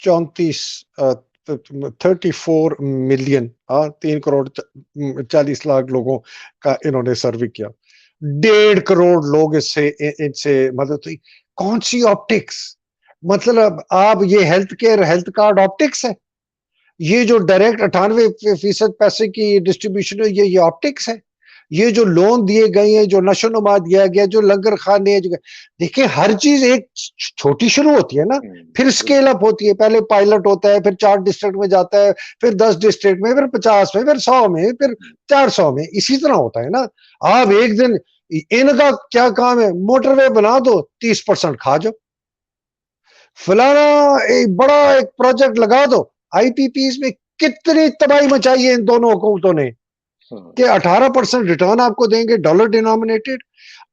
34 34 million 3 crore 40 lakh لوگوں کا انہوں نے سروے کیا. 1.5 کروڑ لوگ اس سے ان سے مدد ہوئی. کون سی آپٹکس؟ مطلب آپ یہ health care health card optics ہے؟ یہ جو ڈائریکٹ 98% پیسے کی ڈسٹریبیوشن ہے یہ آپٹکس ہے؟ یہ جو لون دیے گئے ہیں، جو نشو نما دیا گیا، جو لنگر خانے، دیکھیں ہر چیز ایک چھوٹی شروع ہوتی ہے نا، پھر اسکیل اپ ہوتی ہے. پہلے پائلٹ ہوتا ہے، پھر 4 ڈسٹرکٹ میں جاتا ہے، پھر 10 ڈسٹرکٹ میں، پھر 50 میں، پھر 100 میں، پھر 400 میں. اسی طرح ہوتا ہے نا. آپ ایک دن ان کا کیا کام ہے؟ موٹر وے بنا دو، 30% کھا جاؤ. فلانا ایک بڑا ایک پروجیکٹ لگا دو. آئی پی پیز میں کتنی تباہی مچائی ہے ان دونوں حکومتوں نے کہ 18% ریٹرن آپ کو دیں گے ڈالر ڈینامینیٹڈ.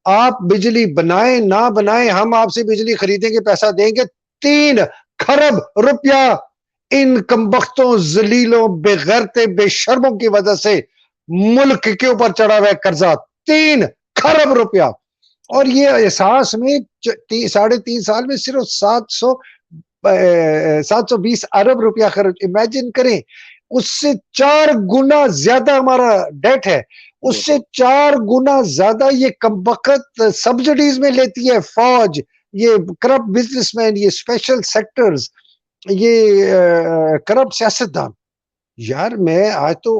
آپ بجلی بنائیں نہ بنائیں، ہم آپ سے بجلی خریدیں گے، پیسہ دیں گے. 3 کھرب روپیہ ان کمبختوں، ذلیلوں، بے غیرتے، بے شرموں کی وجہ سے ملک کے اوپر چڑھا ہوا ہے قرضہ. 3 کھرب روپیہ. اور یہ احساس میں 3.5 سال میں صرف 720 ارب روپیہ خرچ. امیجن کریں، اس سے 4 گنا زیادہ ہمارا ڈیٹ ہے، اس سے 4 گنا زیادہ یہ کمبخت سبسڈیز میں لیتی ہے فوج، یہ کرپٹ بزنس مین، یہ اسپیشل سیکٹرز، یہ کرپٹ سیاستدان. یار میں آج تو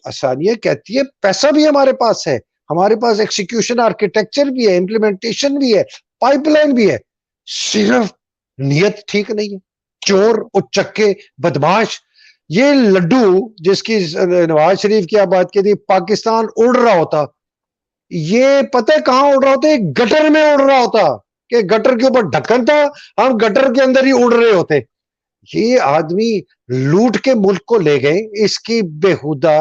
آسانیاں کہتی ہے، پیسہ بھی ہمارے پاس ہے، ہمارے پاس ایکسیکیوشن آرکیٹیکچر بھی ہے، امپلیمنٹیشن بھی ہے، پائپ لائن بھی ہے، صرف نیت ٹھیک نہیں ہے. چور، اچکے، بدماش. یہ لڈو جس کی نواز شریف کی آپ بات کی تھی، پاکستان اڑ رہا ہوتا، یہ پتہ کہاں اڑ رہا ہوتا؟ ایک گٹر میں اڑ رہا ہوتا کہ گٹر کے اوپر ڈھکن تھا، ہم گٹر کے اندر ہی اڑ رہے ہوتے. یہ آدمی لوٹ کے ملک کو لے گئے. اس کی بےہودہ،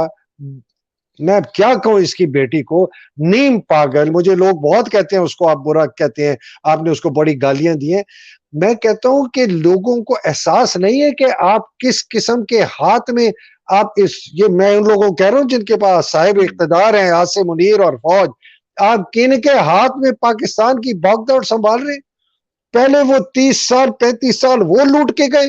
میں کیا کہوں اس کی بیٹی کو، نیم پاگل. مجھے لوگ بہت کہتے ہیں اس کو آپ برا کہتے ہیں، آپ نے اس کو بڑی گالیاں دی ہیں. میں کہتا ہوں کہ لوگوں کو احساس نہیں ہے کہ آپ کس قسم کے ہاتھ میں آپ یہ میں ان لوگوں کو کہہ رہا ہوں جن کے پاس صاحب اقتدار ہیں، عاصم منیر اور فوج، آپ کن کے ہاتھ میں پاکستان کی بھاگ دوڑ سنبھال رہے ہیں؟ پہلے وہ 30 سال 35 سال وہ لوٹ کے گئے،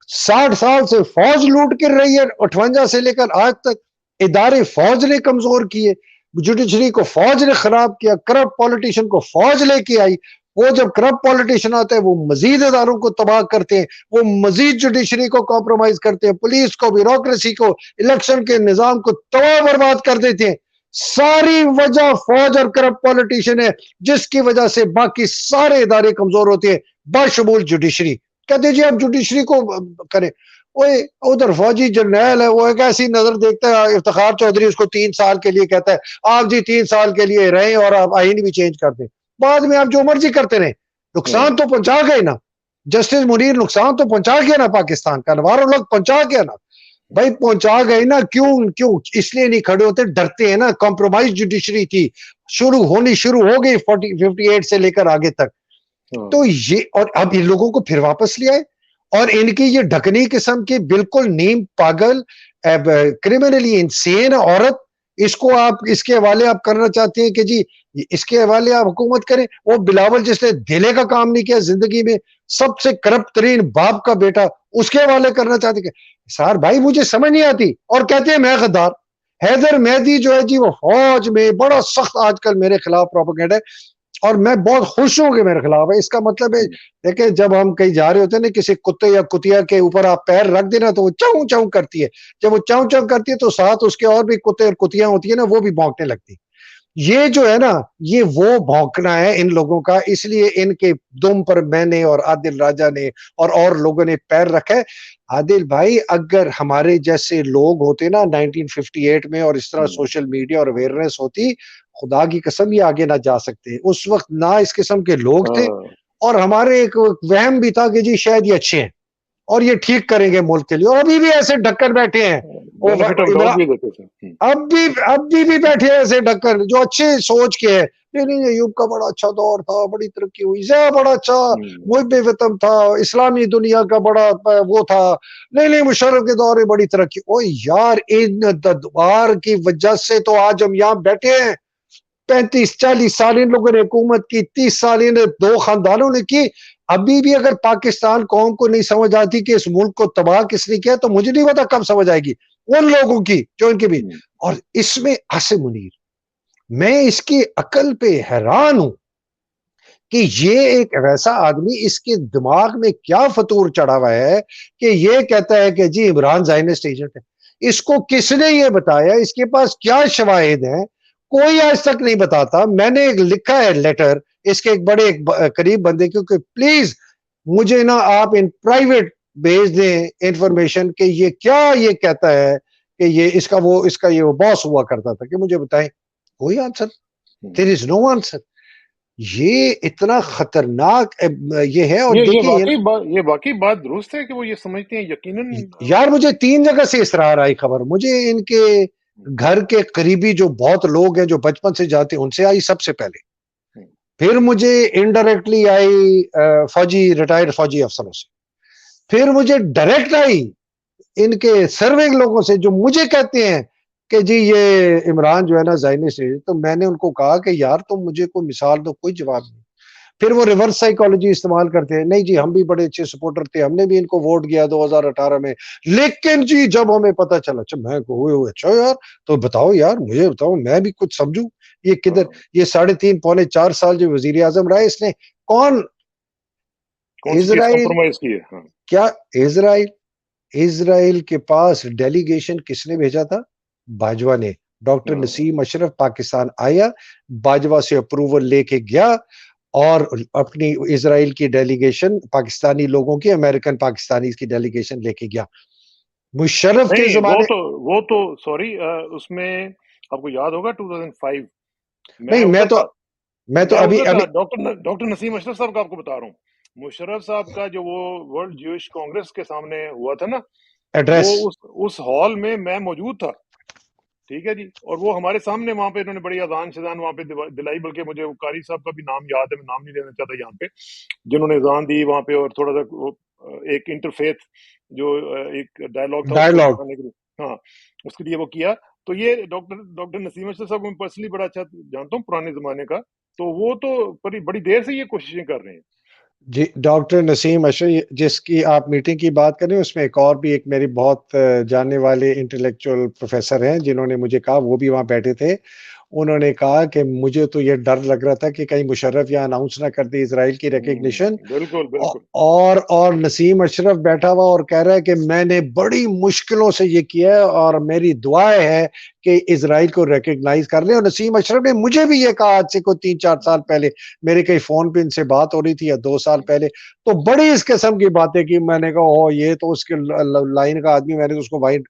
60 سال سے فوج لوٹ کر رہی ہے، 58 سے لے کر آج تک ادارے فوج نے کمزور کیے، جوڈیشری کو فوج نے خراب کیا، کرپٹ پولیٹیشین کو فوج لے کے آئی. وہ جب کرپٹ پولیٹیشین آتے ہیں وہ مزید اداروں کو تباہ کرتے ہیں، وہ مزید جوڈیشری کو کمپرومائز کرتے ہیں، پولیس کو، بیوروکریسی کو، الیکشن کے نظام کو تباہ برباد کر دیتے ہیں. ساری وجہ فوج اور کرپٹ پولیٹیشین ہے، جس کی وجہ سے باقی سارے ادارے کمزور ہوتے ہیں بشمول جوڈیشری. کہتے جی آپ جوڈیشری کو کریں. ادھر فوجی جرنیل ہے، وہ ایک ایسی نظر دیکھتا ہے، افتخار چودھری اس کو 3 سال کے لیے کہتا ہے آپ جی 3 سال کے لیے رہیں اور آپ آئین بھی چینج کر دیں، بعد میں آپ جو مرضی کرتے رہیں. نقصان تو پہنچا گئے نا جسٹس منیر، نقصان تو پہنچا گیا نا پاکستان کا، انوار الحق پہنچا گیا نا بھائی، پہنچا گئے نا. کیوں اس لیے نہیں کھڑے ہوتے؟ ڈرتے ہیں نا. کمپرومائز جوڈیشری تھی، شروع ہو گئی 58 سے لے کر آگے تک. تو یہ اور اب ان لوگوں کو پھر واپس لے آئے، اور ان کی یہ ڈھکنی قسم کی بالکل نیم پاگل کرمنلی انسین عورت، اس کو آپ اس کے حوالے آپ کرنا چاہتے ہیں کہ جی اس کے حوالے آپ حکومت کریں. وہ بلاول جس نے دھیلے کا کام نہیں کیا زندگی میں، سب سے کرپٹ ترین باپ کا بیٹا، اس کے حوالے کرنا چاہتے ہیں. سار بھائی مجھے سمجھ نہیں آتی. اور کہتے ہیں میں غدار. حیدر مہدی جو ہے جی وہ فوج میں بڑا سخت آج کل میرے خلاف پروپیگنڈا ہے، اور میں بہت خوش ہوں کہ میرے خلاف ہے. اس کا مطلب ہے دیکھیں جب ہم کہیں جا رہے ہوتے ہیں نا، کسی کتے یا کتیا کے اوپر آپ پیر رکھ دینا تو وہ چاؤں چاؤں کرتی ہے. جب وہ چاؤں چاؤں کرتی ہے تو ساتھ اس کے اور بھی کتے اور کتیاں ہوتی ہیں نا، وہ بھی بھونکنے لگتی. یہ جو ہے نا، یہ وہ بھونکنا ہے ان لوگوں کا. اس لیے ان کے دم پر میں نے اور عادل راجہ نے اور لوگوں نے پیر رکھا ہے. عادل بھائی اگر ہمارے جیسے لوگ ہوتے نا 1958 میں، اور اس طرح سوشل میڈیا اور اویئرنیس ہوتی، خدا کی قسم یہ آگے نہ جا سکتے. اس وقت نہ اس قسم کے لوگ تھے، اور ہمارے ایک وہم بھی تھا کہ جی شاید یہ اچھے ہیں اور یہ ٹھیک کریں گے ملک کے لیے. اور ابھی بھی ایسے ڈھکر بیٹھے ہیں، اب بھی بیٹھے ہیں ایسے ڈھکر جو اچھے سوچ کے ہیں. نہیں ایوب کا بڑا اچھا دور تھا، بڑی ترقی ہوئی، بڑا اچھا محب وطن تھا، اسلامی دنیا کا بڑا وہ تھا. نہیں مشرف کے دور میں بڑی ترقی. او یار ان ادوار کی وجہ سے تو آج ہم یہاں بیٹھے ہیں. 35-40 سال ان لوگوں نے حکومت کی، 30 سال ان 2 خاندانوں نے کی. ابھی بھی اگر پاکستان قوم کو نہیں سمجھ آتی کہ اس ملک کو تباہ کس نے کیا، تو مجھے نہیں پتا کب سمجھ آئے گی ان لوگوں کی جو ان کے بھی. اور اس میں عاصم منیر، میں اس کی عقل پہ حیران ہوں کہ یہ ایک ویسا آدمی، اس کے دماغ میں کیا فطور چڑھا ہوا ہے کہ یہ کہتا ہے کہ جی عمران زائنسٹ ایجنٹ ہے. اس کو کس نے یہ بتایا؟ اس کے پاس کیا شواہد ہیں؟ کوئی آج تک نہیں بتاتا. میں نے ایک لکھا ہے لیٹر اس کے ایک بڑے قریب بندے کو کہ پلیز مجھے نا آپ ان پرائیویٹ بھیج دیں انفارمیشن کہ یہ کیا یہ کہتا ہے کہ یہ اس کا یہ باس ہوا کرتا تھا، کہ مجھے بتائیں. کوئی answer, there is know answer. یہ اتنا خطرناک یہ ہے. اور دیکھیں یہ واقعی بات درست ہے کہ وہ یہ سمجھتے ہیں یقیناً. یار مجھے 3 جگہ سے اسرار آئی خبر. مجھے ان کے گھر کے قریبی جو بہت لوگ ہیں جو بچپن سے جاتے ہیں ان سے آئی سب سے پہلے. پھر مجھے انڈائریکٹلی آئی فوجی ریٹائرڈ فوجی افسروں سے. پھر مجھے ڈائریکٹ آئی ان کے سرونگ لوگوں سے جو مجھے کہتے ہیں کہ جی یہ عمران جو ہے نا زائنسٹ ہے. تو میں نے ان کو کہا کہ یار تم مجھے کوئی مثال دو. کوئی جواب نہیں. پھر وہ ریورس سائیکالوجی استعمال کرتے ہیں. نہیں جی ہم بھی بڑے اچھے سپورٹر تھے، ہم نے بھی ان کو ووٹ کیا 2018 میں، لیکن جی جب ہمیں پتا چلا. اچھا میں ہوئے اچھا یار تو بتاؤ یار مجھے بتاؤ میں بھی کچھ سمجھوں. یہ کدھر یہ 3.5 پونے 4 سال جو وزیر اعظم رہا ہے اس نے کون اسرائیل کیا اسرائیل کے پاس ڈیلیگیشن کس نے بھیجا تھا؟ باجوہ نے. ڈاکٹر نسیم اشرف پاکستان آیا، باجوہ سے اپروول لے کے گیا اور اپنی اسرائیل کی ڈیلیگیشن پاکستانی لوگوں کی امریکن پاکستانی کی ڈیلیگیشن لے کے گیا. مشرف کے زمانے وہ تو سوری اس میں آپ کو یاد ہوگا 2005 نہیں میں تو ابھی ڈاکٹر نسیم اشرف صاحب کا آپ کو بتا رہا ہوں. مشرف صاحب کا جو وہ ورلڈ جوئش کانگریس کے سامنے ہوا تھا نا، وہ اس ہال میں میں موجود تھا. ٹھیک ہے جی. اور وہ ہمارے سامنے وہاں پہ انہوں نے بڑی اذان شذان وہاں پہ دلائی. بلکہ مجھے قاری صاحب کا بھی نام یاد ہے، میں نام نہیں لینا چاہتا یہاں پہ، جنہوں نے اذان دی وہاں پہ. اور تھوڑا سا ایک انٹرفیتھ جو ایک ڈائلاگ تھا ہاں اس کے لیے وہ کیا. تو یہ ڈاکٹر نسیم اشرف صاحب کو میں پرسنلی بڑا اچھا جانتا ہوں پرانے زمانے کا. تو وہ تو بڑی دیر سے یہ کوششیں کر رہے ہیں. جی ڈاکٹر نسیم اشرف جس کی آپ میٹنگ کی بات کریں، اس میں ایک اور بھی ایک میری بہت جاننے والے انٹلیکچوئل پروفیسر ہیں جنہوں نے مجھے کہا، وہ بھی وہاں بیٹھے تھے. انہوں نے کہا کہ مجھے تو یہ ڈر لگ رہا تھا کہ کہیں مشرف یہاں اناؤنس نہ کر دے اسرائیل کی ریکگنیشن. اور نسیم اشرف بیٹھا ہوا اور کہہ رہا ہے کہ میں نے بڑی مشکلوں سے یہ کیا ہے اور میری دعا ہے کہ اسرائیل کو ریکگنائز کر لیں. اور نسیم اشرف نے مجھے بھی یہ کہا آج سے کوئی 3-4 سال پہلے، میرے کئی فون پہ ان سے بات ہو رہی تھی یا 2 سال پہلے. تو بڑی اس قسم کی باتیں کی. میں نے کہا یہ تو اس کے لائن کا آدمی، میں نے اس کو وائٹ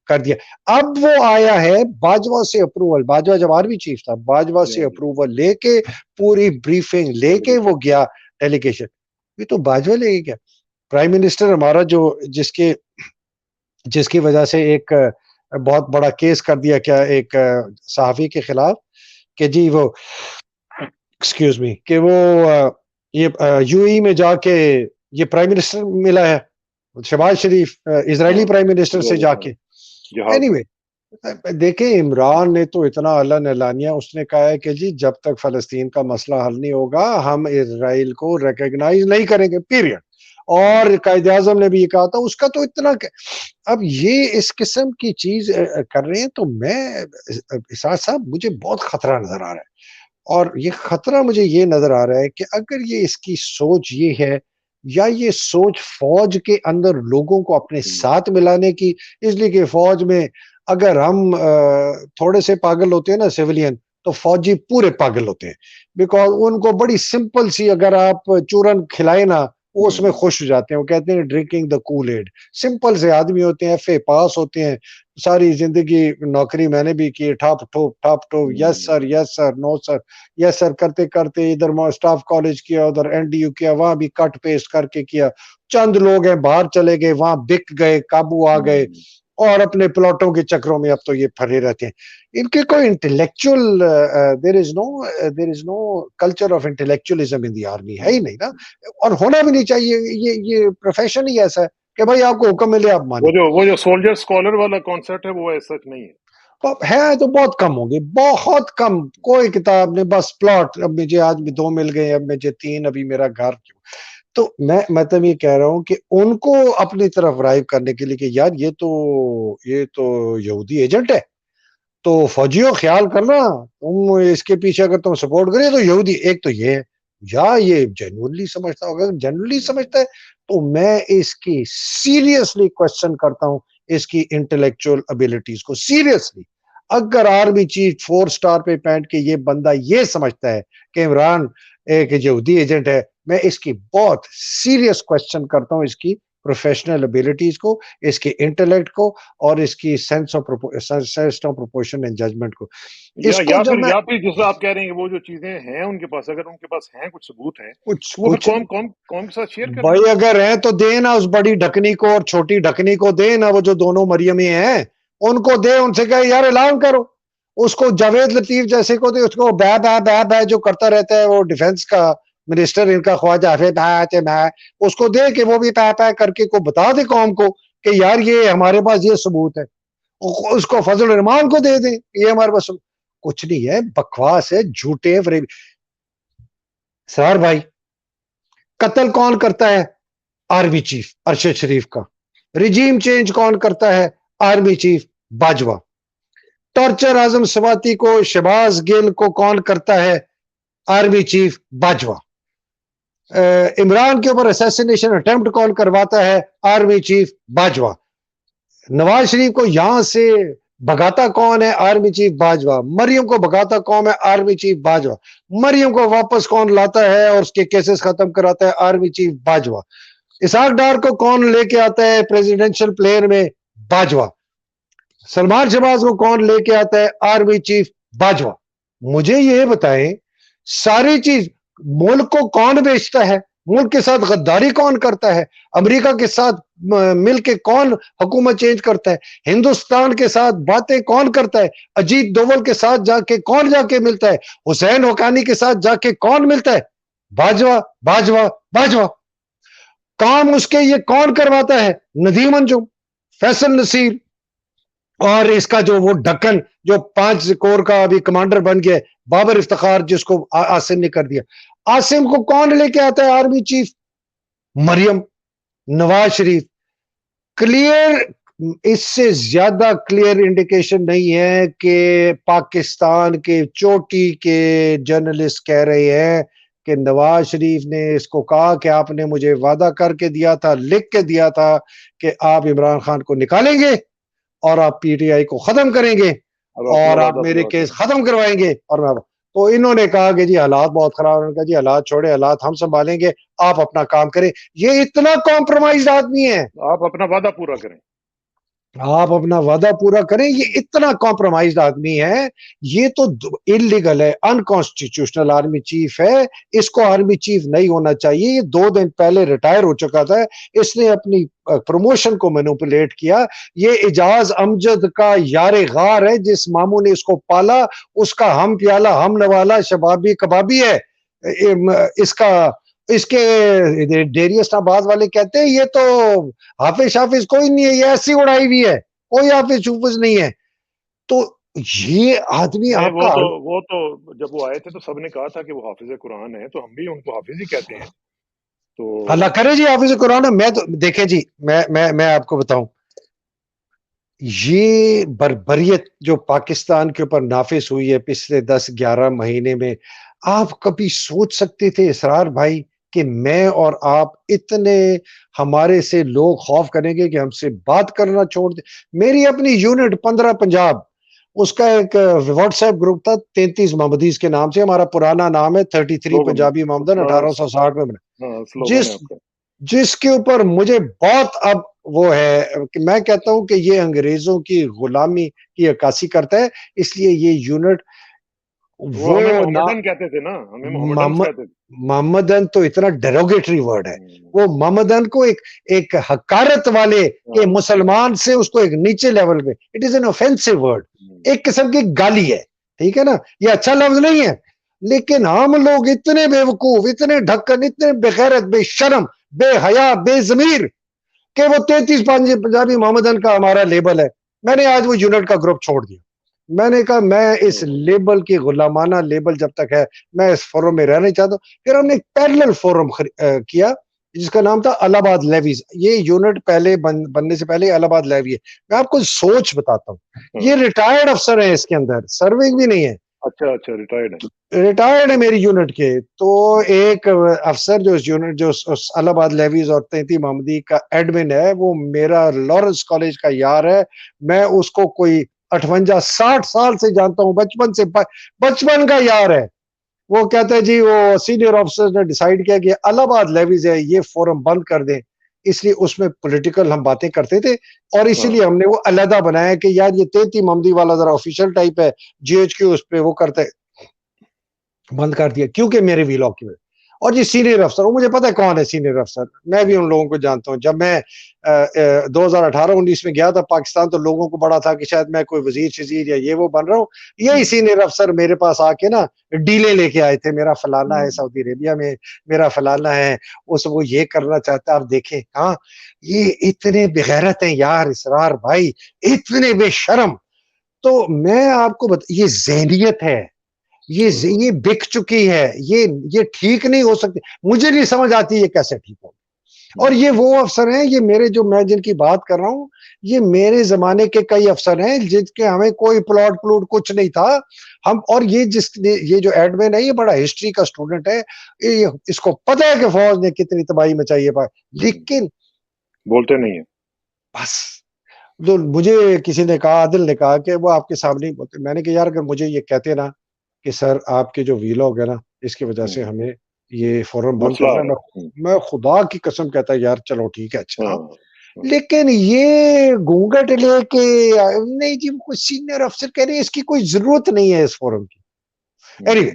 کر دیا. اب وہ آیا ہے باجوہ سے اپروول. باجوہ جب آرمی چیف تھا، باجوہ سے اپروول لے کے پوری بریفنگ لے کے وہ گیا ڈیلیگیشن. یہ تو باجوہ لے گیا. پرائم منسٹر ہمارا جو جس کی وجہ سے ایک بہت بڑا کیس کر دیا کیا ایک صحافی کے خلاف کہ جی وہ ایکسکیوز می کہ وہ یہ یو ای میں جا کے یہ پرائم منسٹر ملا ہے شہباز شریف اسرائیلی پرائم منسٹر سے جا کے. اینی وے دیکھیں عمران نے تو اتنا اعلان اعلانیہ اس نے کہا ہے کہ جی جب تک فلسطین کا مسئلہ حل نہیں ہوگا ہم اسرائیل کو ریکگنائز نہیں کریں گے پیریڈ. اور قائد اعظم نے بھی یہ کہا تھا. اس کا تو اتنا اب یہ اس قسم کی چیز کر رہے ہیں. تو میں اسحاق صاحب مجھے بہت خطرہ نظر آ رہا ہے. اور یہ خطرہ مجھے یہ نظر آ رہا ہے کہ اگر یہ اس کی سوچ یہ ہے یا یہ سوچ فوج کے اندر لوگوں کو اپنے ساتھ ملانے کی، اس لیے کہ فوج میں اگر ہم تھوڑے سے پاگل ہوتے ہیں نا سیولین، تو فوجی پورے پاگل ہوتے ہیں. بیکاز ان کو بڑی سمپل سی اگر آپ چورن کھلائے نا وہ اس میں خوش ہو جاتے ہیں. وہ کہتے ہیں ڈرنکنگ دا کول ایڈ. سمپل سے آدمی ہوتے ہیں، ایف اے پاس ہوتے ہیں، ساری زندگی نوکری میں نے بھی کی، ٹھاپ ٹھوپ یس سر نو سر یس سر کرتے کرتے ادھر اسٹاف کالج کیا، ادھر این ڈی یو کیا، وہاں بھی کٹ پیسٹ کر کے کیا. چند لوگ ہیں باہر چلے گئے، وہاں بک گئے، قابو آ گئے اور اپنے پلاٹوں کے چکروں میں اب تو یہ پھرے رہتے ہیں. ان کے کوئی intellectual there is no culture of intellectualism in the army ہے ہی نہیں نا. اور ہونا بھی نہیں چاہیے. یہ پروفیشن ہی ایسا ہے کہ بھائی آپ کو حکم ملے آپ مانیں. وہ جو سولجر اسکالر والا کانسیپٹ ہے وہ ایسا نہیں ہے تو بہت کم ہوں گے، بہت کم. کوئی کتاب نے بس پلاٹ، اب مجھے آج بھی 2 مل گئے، اب مجھے 3، ابھی میرا گھر. تو میں مطلب یہ کہہ رہا ہوں کہ ان کو اپنی طرف رائیو کرنے کے لیے کہ یار یہ تو یہودی ایجنٹ ہے، تو فوجیوں خیال کرنا، تم اس کے پیچھے اگر تم سپورٹ کرے تو یہودی، ایک تو یہ ہے، یا یہ جنرلی سمجھتا ہوگا، جنرلی سمجھتا ہے تو میں اس کی سیریسلی کوشچن کرتا ہوں اس کی انٹلیکچوئل ابیلٹیز کو سیریسلی. اگر آرمی چیف 4 سٹار پہ پینٹ کے یہ بندہ یہ سمجھتا ہے کہ عمران ایک یہودی ایجنٹ ہے، میں اس کی بہت سیریس کوشچن کرتا ہوں اس کی پروفیشنل ابیلٹیز کو، اس کے انٹلیکٹ کو، اور اس کی sense of proportion and judgement کو. اس کو جب میں یا پھر جیسا آپ کہہ رہے ہیں کہ وہ جو چیزیں ہیں ان کے پاس، اگر ان کے پاس ہیں کچھ ثبوت ہیں وہ پھر کچھ قوم کے ساتھ شیئر کریں. بھائی اگر ہیں تو دے نا اس بڑی ڈھکنی کو اور چھوٹی ڈھکنی کو دے نا، وہ جو دونوں مریمی ہیں ان کو دے، ان سے کہے یار اعلان کرو. اس کو جاوید لطیف جیسے کو دے، اس کو بہ بہ بہ بہ جو کرتا رہتا ہے وہ ڈیفنس کا منسٹر ان کا خواجہ حافظ اس کو دے کہ وہ بھی پہ پہ کر کے کو بتا دے قوم کو کہ یار یہ ہمارے پاس یہ ثبوت ہے. اس کو فضل الرحمان کو دے دیں یہ ہمارے پاس کچھ نہیں ہے، بکواس ہے، جھوٹے فریب. سرار بھائی قتل کون کرتا ہے؟ آرمی چیف ارشد شریف کا. رجیم چینج کون کرتا ہے؟ Army chief Bajwa. ٹارچر اعظم سواتی کو، شہباز گل کو کون کرتا ہے؟ Army chief Bajwa. عمران کے اوپر اسیسینیشن اٹیمپٹ کون کرواتا ہے؟ Army chief Bajwa. نواز شریف کو یہاں سے بھگاتا کون ہے؟ Army chief Bajwa. مریم کو بھگاتا کون ہے؟ Army chief Bajwa. مریم کو واپس کون لاتا ہے اور اس کے کیسز ختم کراتا ہے؟ Army chief Bajwa. اسحاق ڈار کو کون لے کے آتا ہے پریزیڈنشل پلین میں؟ باجوہ. سلمان شہباز کو کون لے کے آتا ہے؟ Army chief Bajwa. مجھے یہ بتائیں ساری چیز ملک کو کون بیچتا ہے؟ ملک کے ساتھ غداری کون کرتا ہے؟ امریکہ کے ساتھ مل کے کون حکومت چینج کرتا ہے؟ ہندوستان کے ساتھ باتیں کون کرتا ہے؟ اجیت دوول کے ساتھ جا کے کون جا کے ملتا ہے؟ حسین حقانی کے ساتھ جا کے کون ملتا ہے؟ باجوہ باجوہ باجوہ. کام اس کے یہ کون کرواتا ہے؟ ندیم انجم، فیصل نصیر، اور اس کا جو وہ ڈکن جو 5 کور کا ابھی کمانڈر بن گیا بابر افتخار، جس کو عاصم نے کر دیا. عاصم کو کون لے کے آتا ہے؟ آرمی چیف مریم. نواز شریف. کلیئر، اس سے زیادہ کلیئر انڈیکیشن نہیں ہے کہ پاکستان کے چوٹی کے جرنلسٹ کہہ رہے ہیں کہ نواز شریف نے اس کو کہا کہ آپ نے مجھے وعدہ کر کے دیا تھا، لکھ کے دیا تھا کہ آپ عمران خان کو نکالیں گے اور آپ پی ٹی آئی کو ختم کریں گے اور آپ میرے کیس ختم کروائیں گے. اور میں تو انہوں نے کہا کہ جی حالات بہت خراب. انہوں نے کہا جی حالات چھوڑے، حالات ہم سنبھالیں گے، آپ اپنا کام کریں. یہ اتنا کمپرومائز آدمی ہے. آپ اپنا وعدہ پورا کریں، آپ اپنا وعدہ پورا کریں. یہ اتنا کمپرومائزڈ آدمی ہے. یہ تو انلیگل ہے، انکانسٹیٹیوشنل آرمی چیف ہے. اس کو آرمی چیف نہیں ہونا چاہیے. یہ 2 دن پہلے ریٹائر ہو چکا تھا. اس نے اپنی پروموشن کو مینوپولیٹ کیا. یہ اعجاز امجد کا یار غار ہے، جس ماموں نے اس کو پالا، اس کا ہم پیالہ ہم نوالا شبابی کبابی ہے. اس کے ڈیری اسلام آباد والے کہتے ہیں یہ تو حافظ کوئی نہیں ہے، یہ ایسی اڑائی ہوئی ہے، کوئی حافظ نہیں ہے. تو یہ آدمی آپ کا وہ تو جب وہ آئے تھے تو سب نے کہا تھا کہ وہ حافظ قرآن ہے، تو ہم بھی ان کو حافظ ہی کہتے ہیں. تو اللہ کرے جی حافظ قرآن. میں تو دیکھیں جی، میں آپ کو بتاؤں، یہ بربریت جو پاکستان کے اوپر نافذ ہوئی ہے پچھلے 10-11 مہینے میں، آپ کبھی سوچ سکتے تھے اسرار بھائی کہ میں اور آپ اتنے ہمارے سے لوگ خوف کریں گے کہ ہم سے بات کرنا چھوڑ دیں؟ میری اپنی یونٹ 15 پنجاب، اس کا ایک واٹس ایپ گروپ تھا 33 محمدیز کے نام سے. ہمارا پرانا نام ہے 33 پنجابی محمدن 1860 میں بنا، جس کے اوپر مجھے بہت اب وہ ہے کہ میں کہتا ہوں کہ یہ انگریزوں کی غلامی کی عکاسی کرتا ہے. اس لیے یہ یونٹ وہ محمدن کہتے تھے نا، ہمیں محمدن کہتے تھے. محمدن تو اتنا ڈیروگیٹری ورڈ ہے. وہ محمدن کو ایک حقارت والے کہ مسلمان سے اس کو ایک نیچے لیول پہ، it is an offensive word, ایک قسم کی گالی ہے. ٹھیک ہے نا، یہ اچھا لفظ نہیں ہے. لیکن ہم لوگ اتنے بے وقوف، اتنے ڈھکن، اتنے بے غیرت، بے شرم، بے حیا، بے ضمیر کہ وہ 33 پنجابی محمدن کا ہمارا لیبل ہے. میں نے آج وہ یونٹ کا گروپ چھوڑ دیا. میں نے کہا میں اس لیبل کی غلامانہ لیبل جب تک ہے میں اس فورم میں رہنا چاہتا ہوں. پھر ہم نے ایک پیرلل فورم کیا جس کا نام تھا الہ آباد لیویز. یہ یونٹ پہلے بننے سے پہلے الہ آباد لیوی ہے. میں آپ کو سوچ بتاتا ہوں, یہ ریٹائرڈ افسر ہیں اس کے اندر, سرونگ بھی نہیں ہے. اچھا ریٹائرڈ ہے, ریٹائرڈ ہے میری یونٹ کے. تو ایک افسر جو اس یونٹ جو الہ آباد لیویز اور 33 محمدی کا ایڈمن ہے, وہ میرا لارنس کالج کا یار ہے. میں اس کو کوئی 58-60 سال سے جانتا ہوں, بچپن کا یار ہے. وہ کہتا ہے جی وہ سینئر آفیسر نے ڈیسائیڈ کیا کہ الہ آباد لیویز ہے, یہ فورم بند کر دیں. اس لیے اس میں پولیٹیکل ہم باتیں کرتے تھے, اور اسی لیے ہم نے وہ علیحدہ بنایا کہ یار یہ 33 محمدی والا ذرا آفیشیل ٹائپ ہے, جی ایچ کیو اس پہ وہ کرتے, بند کر دیا کیونکہ میرے ویلاگ کی وجہ. اور جی سینئر افسر, وہ مجھے پتا ہے کون ہے سینئر افسر, میں بھی ان لوگوں کو جانتا ہوں. جب میں 2018-19 میں گیا تھا پاکستان, تو لوگوں کو بڑا تھا کہ شاید میں کوئی وزیر شزیر یا یہ وہ بن رہا ہوں. یہی سینئر افسر میرے پاس آ کے نا ڈیلے لے کے آئے تھے, میرا فلانا ہے سعودی عربیہ میں, میرا فلانا ہے اس وہ یہ کرنا چاہتا ہے. آپ دیکھیں ہاں یہ اتنے بغیرت ہیں یار, اسرار بھائی اتنے بے شرم. تو میں آپ کو یہ ذہنیت ہے, یہ بک چکی ہے, یہ ٹھیک نہیں ہو سکتی. مجھے نہیں سمجھ آتی یہ کیسے ٹھیک ہو. اور یہ وہ افسر ہیں, یہ میرے جو میں جن کی بات کر رہا ہوں, یہ میرے زمانے کے کئی افسر ہیں جن کے ہمیں کوئی پلاٹ کچھ نہیں تھا. ہم اور یہ جو ایڈمن ہے یہ بڑا ہسٹری کا اسٹوڈنٹ ہے, اس کو پتہ ہے کہ فوج نے کتنی تباہی مچائی ہے, لیکن بولتے نہیں ہیں. بس مجھے کسی نے کہا, عادل نے کہا کہ وہ آپ کے سامنے ہی بولتے. میں نے کہا یار اگر مجھے یہ کہتے نا کہ سر آپ کے جو ویلاگ ہے نا اس کی وجہ سے ہمیں یہ فورم بند کرنا ہے, میں خدا کی قسم کہتا یار چلو ٹھیک ہے اچھا. لیکن یہ گونگٹ لے کے نہیں جی کوئی سینئر افسر کہہ رہے ہیں اس کی کوئی ضرورت نہیں ہے اس فورم کی. اینی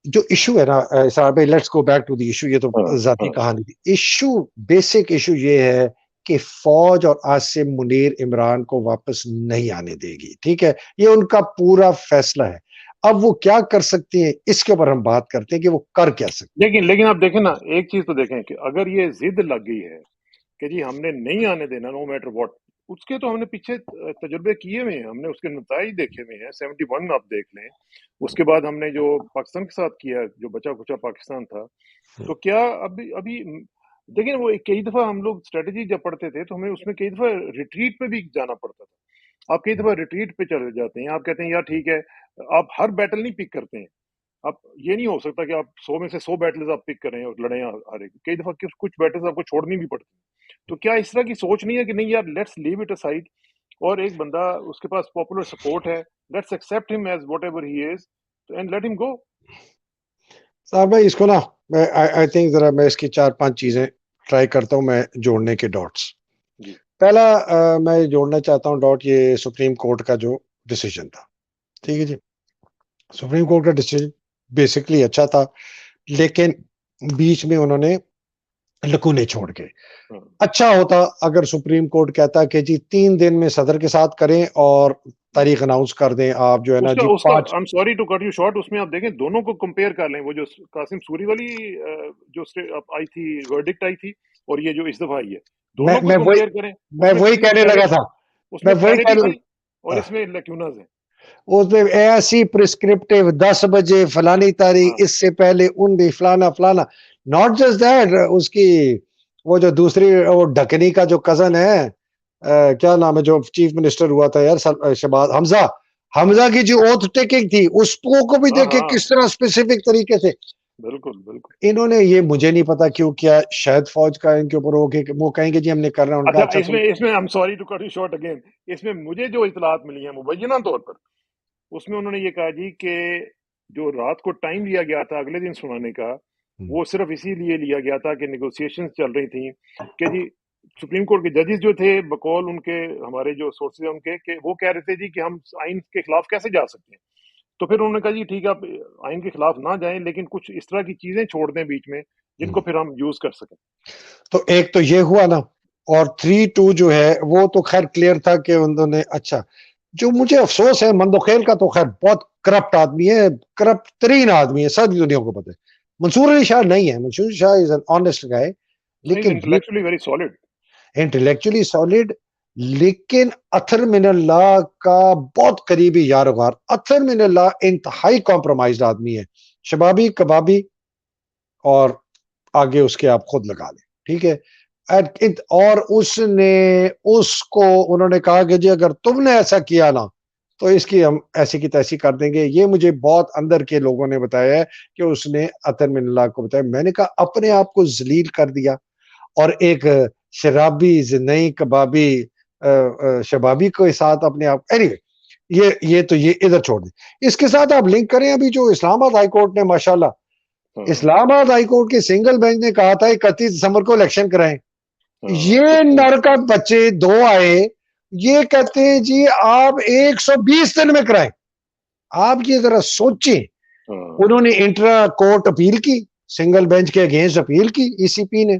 جو ایشو ہے نا صاحب, let's go back to the issue. یہ تو ذاتی کہانی تھی. ایشو بیسک ایشو یہ ہے کہ فوج اور عاصم منیر عمران کو واپس نہیں آنے دے گی. ٹھیک ہے, یہ ان کا پورا فیصلہ ہے. اب وہ کیا کر سکتے ہیں اس کے اوپر ہم بات کرتے ہیں کہ وہ کر کیا سکتے ہیں. لیکن آپ دیکھیں نا ایک چیز تو دیکھیں کہ اگر یہ ضد لگ گئی ہے کہ جی ہم نے نہیں آنے دینا نو میٹر واٹ, اس کے تو ہم نے پیچھے تجربے کیے ہوئے ہیں, ہم نے اس کے نتائج دیکھے ہوئے ہیں. 71 آپ دیکھ لیں, اس کے بعد ہم نے جو پاکستان کے ساتھ کیا, جو بچا کچا پاکستان تھا, تو کیا ابھی دیکھیں وہ کئی دفعہ ہم لوگ اسٹریٹجی جب پڑھتے تھے تو ہمیں اس میں کئی دفعہ ریٹریٹ پہ بھی جانا پڑتا تھا. آپ کئی دفعہ ریٹریٹ پہ چلے جاتے ہیں, آپ کہتے ہیں یار ٹھیک ہے, آپ ہر بیٹل نہیں پک کرتے ہیں. اب یہ نہیں ہو سکتا کہ آپ 100 میں سے 100 بیٹلز آپ پک کریں اور لڑیں ہارے. کئی دفعہ کچھ بیٹلز آپ کو چھوڑنی بھی پڑتی ہیں. تو کیا اس طرح کی سوچ نہیں ہے کہ نہیں یار لیٹس لیو اٹ اسائڈ, اور ایک بندہ اس کے پاس پاپولر سپورٹ ہے, let's accept him as what ever he is and let ہم گو. صاحب بھائی اس کو نا آئی تھنک ذرا میں اس کی 4-5 چیزیں ٹرائی کرتا ہوں میں جوڑنے کے ڈاٹس. پہلا میں جوڑنا چاہتا ہوں ڈاٹ یہ سپریم کورٹ کا جو ڈیسیجن تھا. ٹھیک ہے جی, سپریم کورٹ کا ڈیسیجن بیسکلی اچھا تھا, لیکن بیچ میں انہوں نے لکونے چھوڑ کے. اچھا ہوتا اگر سپریم کورٹ کہتا کہ جی 3 دن میں صدر کے ساتھ کریں اور تاریخ اناؤنس کر دیں. آپ جو ہے نا جی 5 I'm sorry to cut you short, اس میں آپ دیکھیں دونوں کو کمپیئر کر لیں, وہ جو قاسم سوری والی جو آئی تھی ورڈکٹ آئی تھی اور یہ جو اس دفعہ آئی ہے, دونوں کو کمپیئر کریں. میں وہی کہنے لگا تھا, اس میں کلیرٹی تھی اور اس میں لیکونز ہیں. اس میں ایسی پرسکرپٹیو 10 بجے فلانی تاریخ اس سے پہلے ان بھی فلانا فلانا. ناٹ جسٹ دیٹ, اس کی وہ جو دوسری وہ ڈکنی کا جو کزن ہے, کیا نام ہے, جو چیف منسٹر ہوا تھا یار, شہباز حمزہ کی جو اوتھ ٹیکنگ تھی اس کو بھی دیکھیں کس طرح اسپیسیفک طریقے سے. بالکل انہوں نے یہ مجھے نہیں پتا کیوں کیا, شاید فوج کا ان کے اوپر ہو کہ وہ کہیں گے جی ہم نے کرنا. ان کا اچھا اس میں I'm sorry to cut you short again, اس میں مجھے جو اطلاعات ملی ہیں مبینہ طور پر, اس میں انہوں نے یہ کہا جی کہ جو رات کو ٹائم لیا گیا تھا اگلے دن سنانے کا, وہ صرف اسی لیے لیا گیا تھا کہ نیگوسیشن چل رہی تھیں کہ جی سپریم کورٹ کے ججز جو تھے بقول ان کے ہمارے جو سورسز ہیں ان کے, کہ وہ کہہ رہے تھے جی کہ ہم آئین کے خلاف کیسے جا سکتے ہیں. تو پھر انہوں نے کہا جی ٹھیک ہے آپ آئین کے خلاف نہ جائیں, لیکن کچھ اس طرح کی چیزیں چھوڑ دیں بیچ میں جن کو پھر ہم یوز کر سکیں. تو ایک تو یہ ہوا نا, اور 3-2 جو ہے وہ تو خیر کلیئر تھا کہ انہوں نے. اچھا جو مجھے افسوس ہے مندوخیل کا, تو خیر بہت کرپٹ آدمی ہے, کرپٹ ترین آدمی ہے, ساری دنیا کو پتہ ہے. منصور علی شاہ نہیں ہے, منصور Ali Shah is an honest گائے, لیکن intellectually very solid, intellectually solid, لیکن اطہر من اللہ کا بہت قریبی یاروغار. اطہر من اللہ انتہائی کمپرومائزڈ آدمی ہے, شبابی کبابی اور آگے اس کے آپ خود لگا لیں، ٹھیک ہے. اور اس نے اس کو انہوں نے کہا کہ جی اگر تم نے ایسا کیا نا تو اس کی ہم ایسی کی تیسی کر دیں گے. یہ مجھے بہت اندر کے لوگوں نے بتایا ہے کہ اس نے عطر من اللہ کو بتایا. میں نے کہا اپنے آپ کو ذلیل کر دیا اور ایک شرابی نئی کبابی شبابی کے ساتھ اپنے آپ. anyway یہ تو یہ ادھر چھوڑ دیں. اس کے ساتھ آپ لنک کریں ابھی جو اسلام آباد ہائی کورٹ نے ماشاءاللہ اسلام آباد ہائی کورٹ کے سنگل بینچ نے کہا تھا 31 دسمبر کو الیکشن کرائیں. یہ نرکت بچے دو آئے یہ کہتے ہیں جی آپ 120 دن میں کرائیں. آپ یہ ذرا سوچیں. انہوں نے انٹرا کورٹ اپیل کی، سنگل بینچ کے اگینسٹ اپیل کی ای سی پی نے.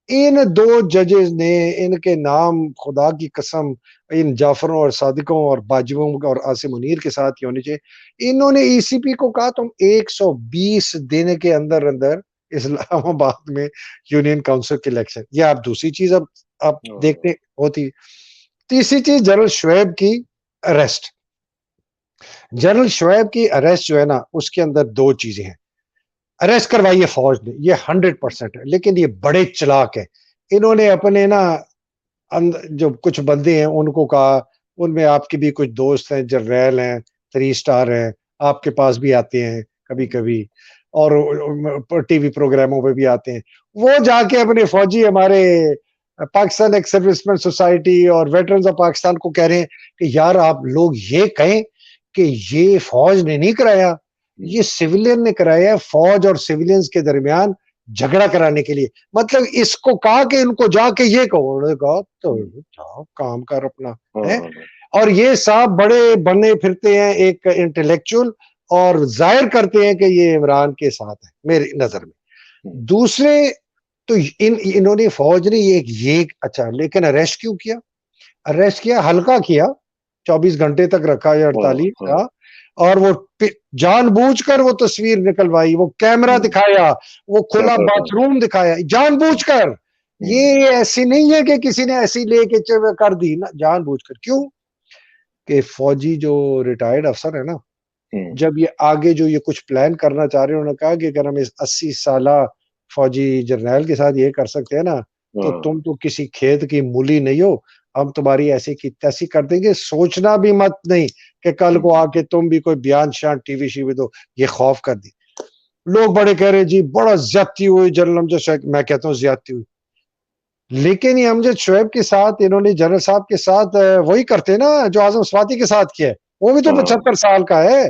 ان دو ججز نے ان کے نام خدا کی قسم ان جعفروں اور صادقوں اور باجووں اور عاصم منیر کے ساتھ ہی ہونے چاہیے. انہوں نے ای سی پی کو کہا تم 120 دن کے اندر اندر اسلام آباد میں یونین کاؤنسل کے الیکشن. یہ آپ دوسری چیز اب آپ دیکھتے ہوتی. تیسری چیز جنرل شعیب کی اریسٹ. جنرل شعیب کی اریسٹ جو ہے نا اس کے اندر دو چیزیں ہیں. اریسٹ کروائی ہے فوج نے، یہ 100% ہے، لیکن یہ بڑے چلاک ہے. انہوں نے اپنے نا جو کچھ بندے ہیں ان کو کہا، ان میں آپ کے بھی کچھ دوست ہیں جنرل ہیں 3 اسٹار ہیں، آپ کے پاس بھی آتے ہیں کبھی کبھی اور ٹی وی پروگراموں پہ بھی آتے ہیں. وہ جا کے اپنے فوجی ہمارے پاکستان ایکس سروس مین سوسائٹی اور ویٹرنز آف پاکستان کو کہہ رہے ہیں کہ یار آپ لوگ یہ کہیں کہ یہ فوج نے نہیں کرایا، یہ سیولین نے کرایا ہے. فوج اور سیولینز کے درمیان جھگڑا کرانے کے لیے. مطلب اس کو کہا کہ ان کو جا کے یہ کہو، انہوں نے کہا تو جاؤ کام کر اپنا ہے. اور یہ صاحب بڑے بنے پھرتے ہیں ایک انٹلیکچوئل اور ظاہر کرتے ہیں کہ یہ عمران کے ساتھ ہے میری نظر میں. دوسرے تو انہوں نے فوج نے یہ اچھا لیکن اریسٹ کیوں کیا؟ اریسٹ کیا ہلکا کیا، 24 گھنٹے تک رکھا یا 48 کا، اور وہ جان بوجھ کر وہ تصویر نکلوائی، وہ کیمرہ دکھایا، وہ کھلا باتھ روم دکھایا جان بوجھ کر. یہ ایسی نہیں ہے کہ کسی نے ایسی لے کے کر دی نا، جان بوجھ کر. کیوں کہ فوجی جو ریٹائرڈ افسر ہے نا، جب یہ آگے جو یہ کچھ پلان کرنا چاہ رہے ہیں، انہوں نے کہا کہ اگر ہم اس 80 سالہ فوجی جرنیل کے ساتھ یہ کر سکتے ہیں نا تو تم تو کسی کھیت کی مولی نہیں ہو، ہم تمہاری ایسی کی تیسی کر دیں گے. سوچنا بھی مت نہیں کہ کل کو آ کے تم بھی کوئی بیان شان ٹی وی شیوی دو. یہ خوف کر دی. لوگ بڑے کہہ رہے جی بڑا زیادتی ہوئی جنرل امجد شعیب. میں کہتا ہوں زیادتی ہوئی، لیکن یہ امجد شعیب کے ساتھ انہوں نے جنرل صاحب کے ساتھ وہی کرتے نا جو اعظم صفاتی کے ساتھ کیا ہے. وہ بھی تو 75 سال کا ہے،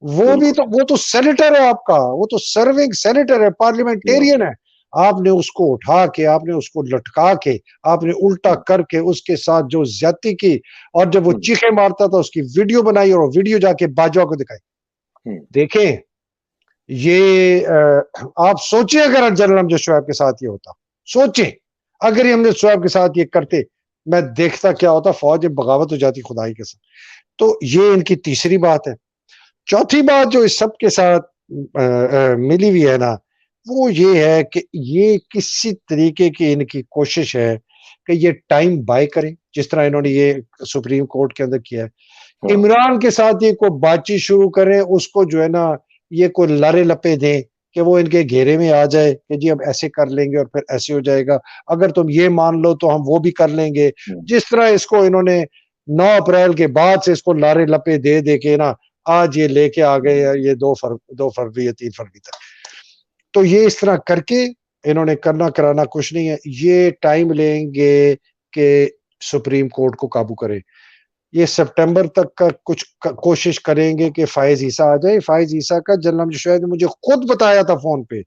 وہ تو سینیٹر ہے آپ کا، وہ تو سرونگ سینیٹر ہے، پارلیمنٹیرین ہے. آپ نے اس کو اٹھا کے، آپ نے اس کو لٹکا کے، آپ نے الٹا کر کے اس کے ساتھ جو زیادتی کی، اور جب وہ چیخیں مارتا تھا اس کی ویڈیو بنائی اور ویڈیو جا کے باجوہ کو دکھائی. دیکھیں یہ آپ سوچیں اگر جنرل امجد شعیب کے ساتھ یہ ہوتا، سوچیں اگر یہ امجد شعیب کے ساتھ یہ کرتے، میں دیکھتا کیا ہوتا. فوج بغاوت ہو جاتی خدائی کے ساتھ. تو یہ ان کی تیسری بات ہے. چوتھی بات جو اس سب کے ساتھ ملی ہوئی ہے نا، وہ یہ ہے کہ یہ کسی طریقے کی ان کی کوشش ہے کہ یہ ٹائم بائی کریں، جس طرح انہوں نے یہ سپریم کورٹ کے اندر کیا ہے. عمران کے ساتھ یہ کوئی بات چیت شروع کریں، اس کو جو ہے نا یہ کوئی لارے لپے دیں کہ وہ ان کے گھیرے میں آ جائے کہ جی اب ایسے کر لیں گے اور پھر ایسے ہو جائے گا، اگر تم یہ مان لو تو ہم وہ بھی کر لیں گے. جس طرح اس کو انہوں نے 9 اپریل کے بعد سے اس کو لارے لپے دے دے کے نا آج یہ لے کے آ گئے یہ 2 فروری یا 3 فروری تک. تو یہ اس طرح کر کے انہوں نے کرنا کرانا کچھ نہیں ہے. یہ ٹائم لیں گے کہ سپریم کورٹ کو قابو کرے. یہ سپٹمبر تک کا کچھ کوشش کریں گے کہ فائز عیسیٰ آ جائے. فائز عیسیٰ کا جنرل امجد شعیب نے مجھے خود بتایا تھا فون پہ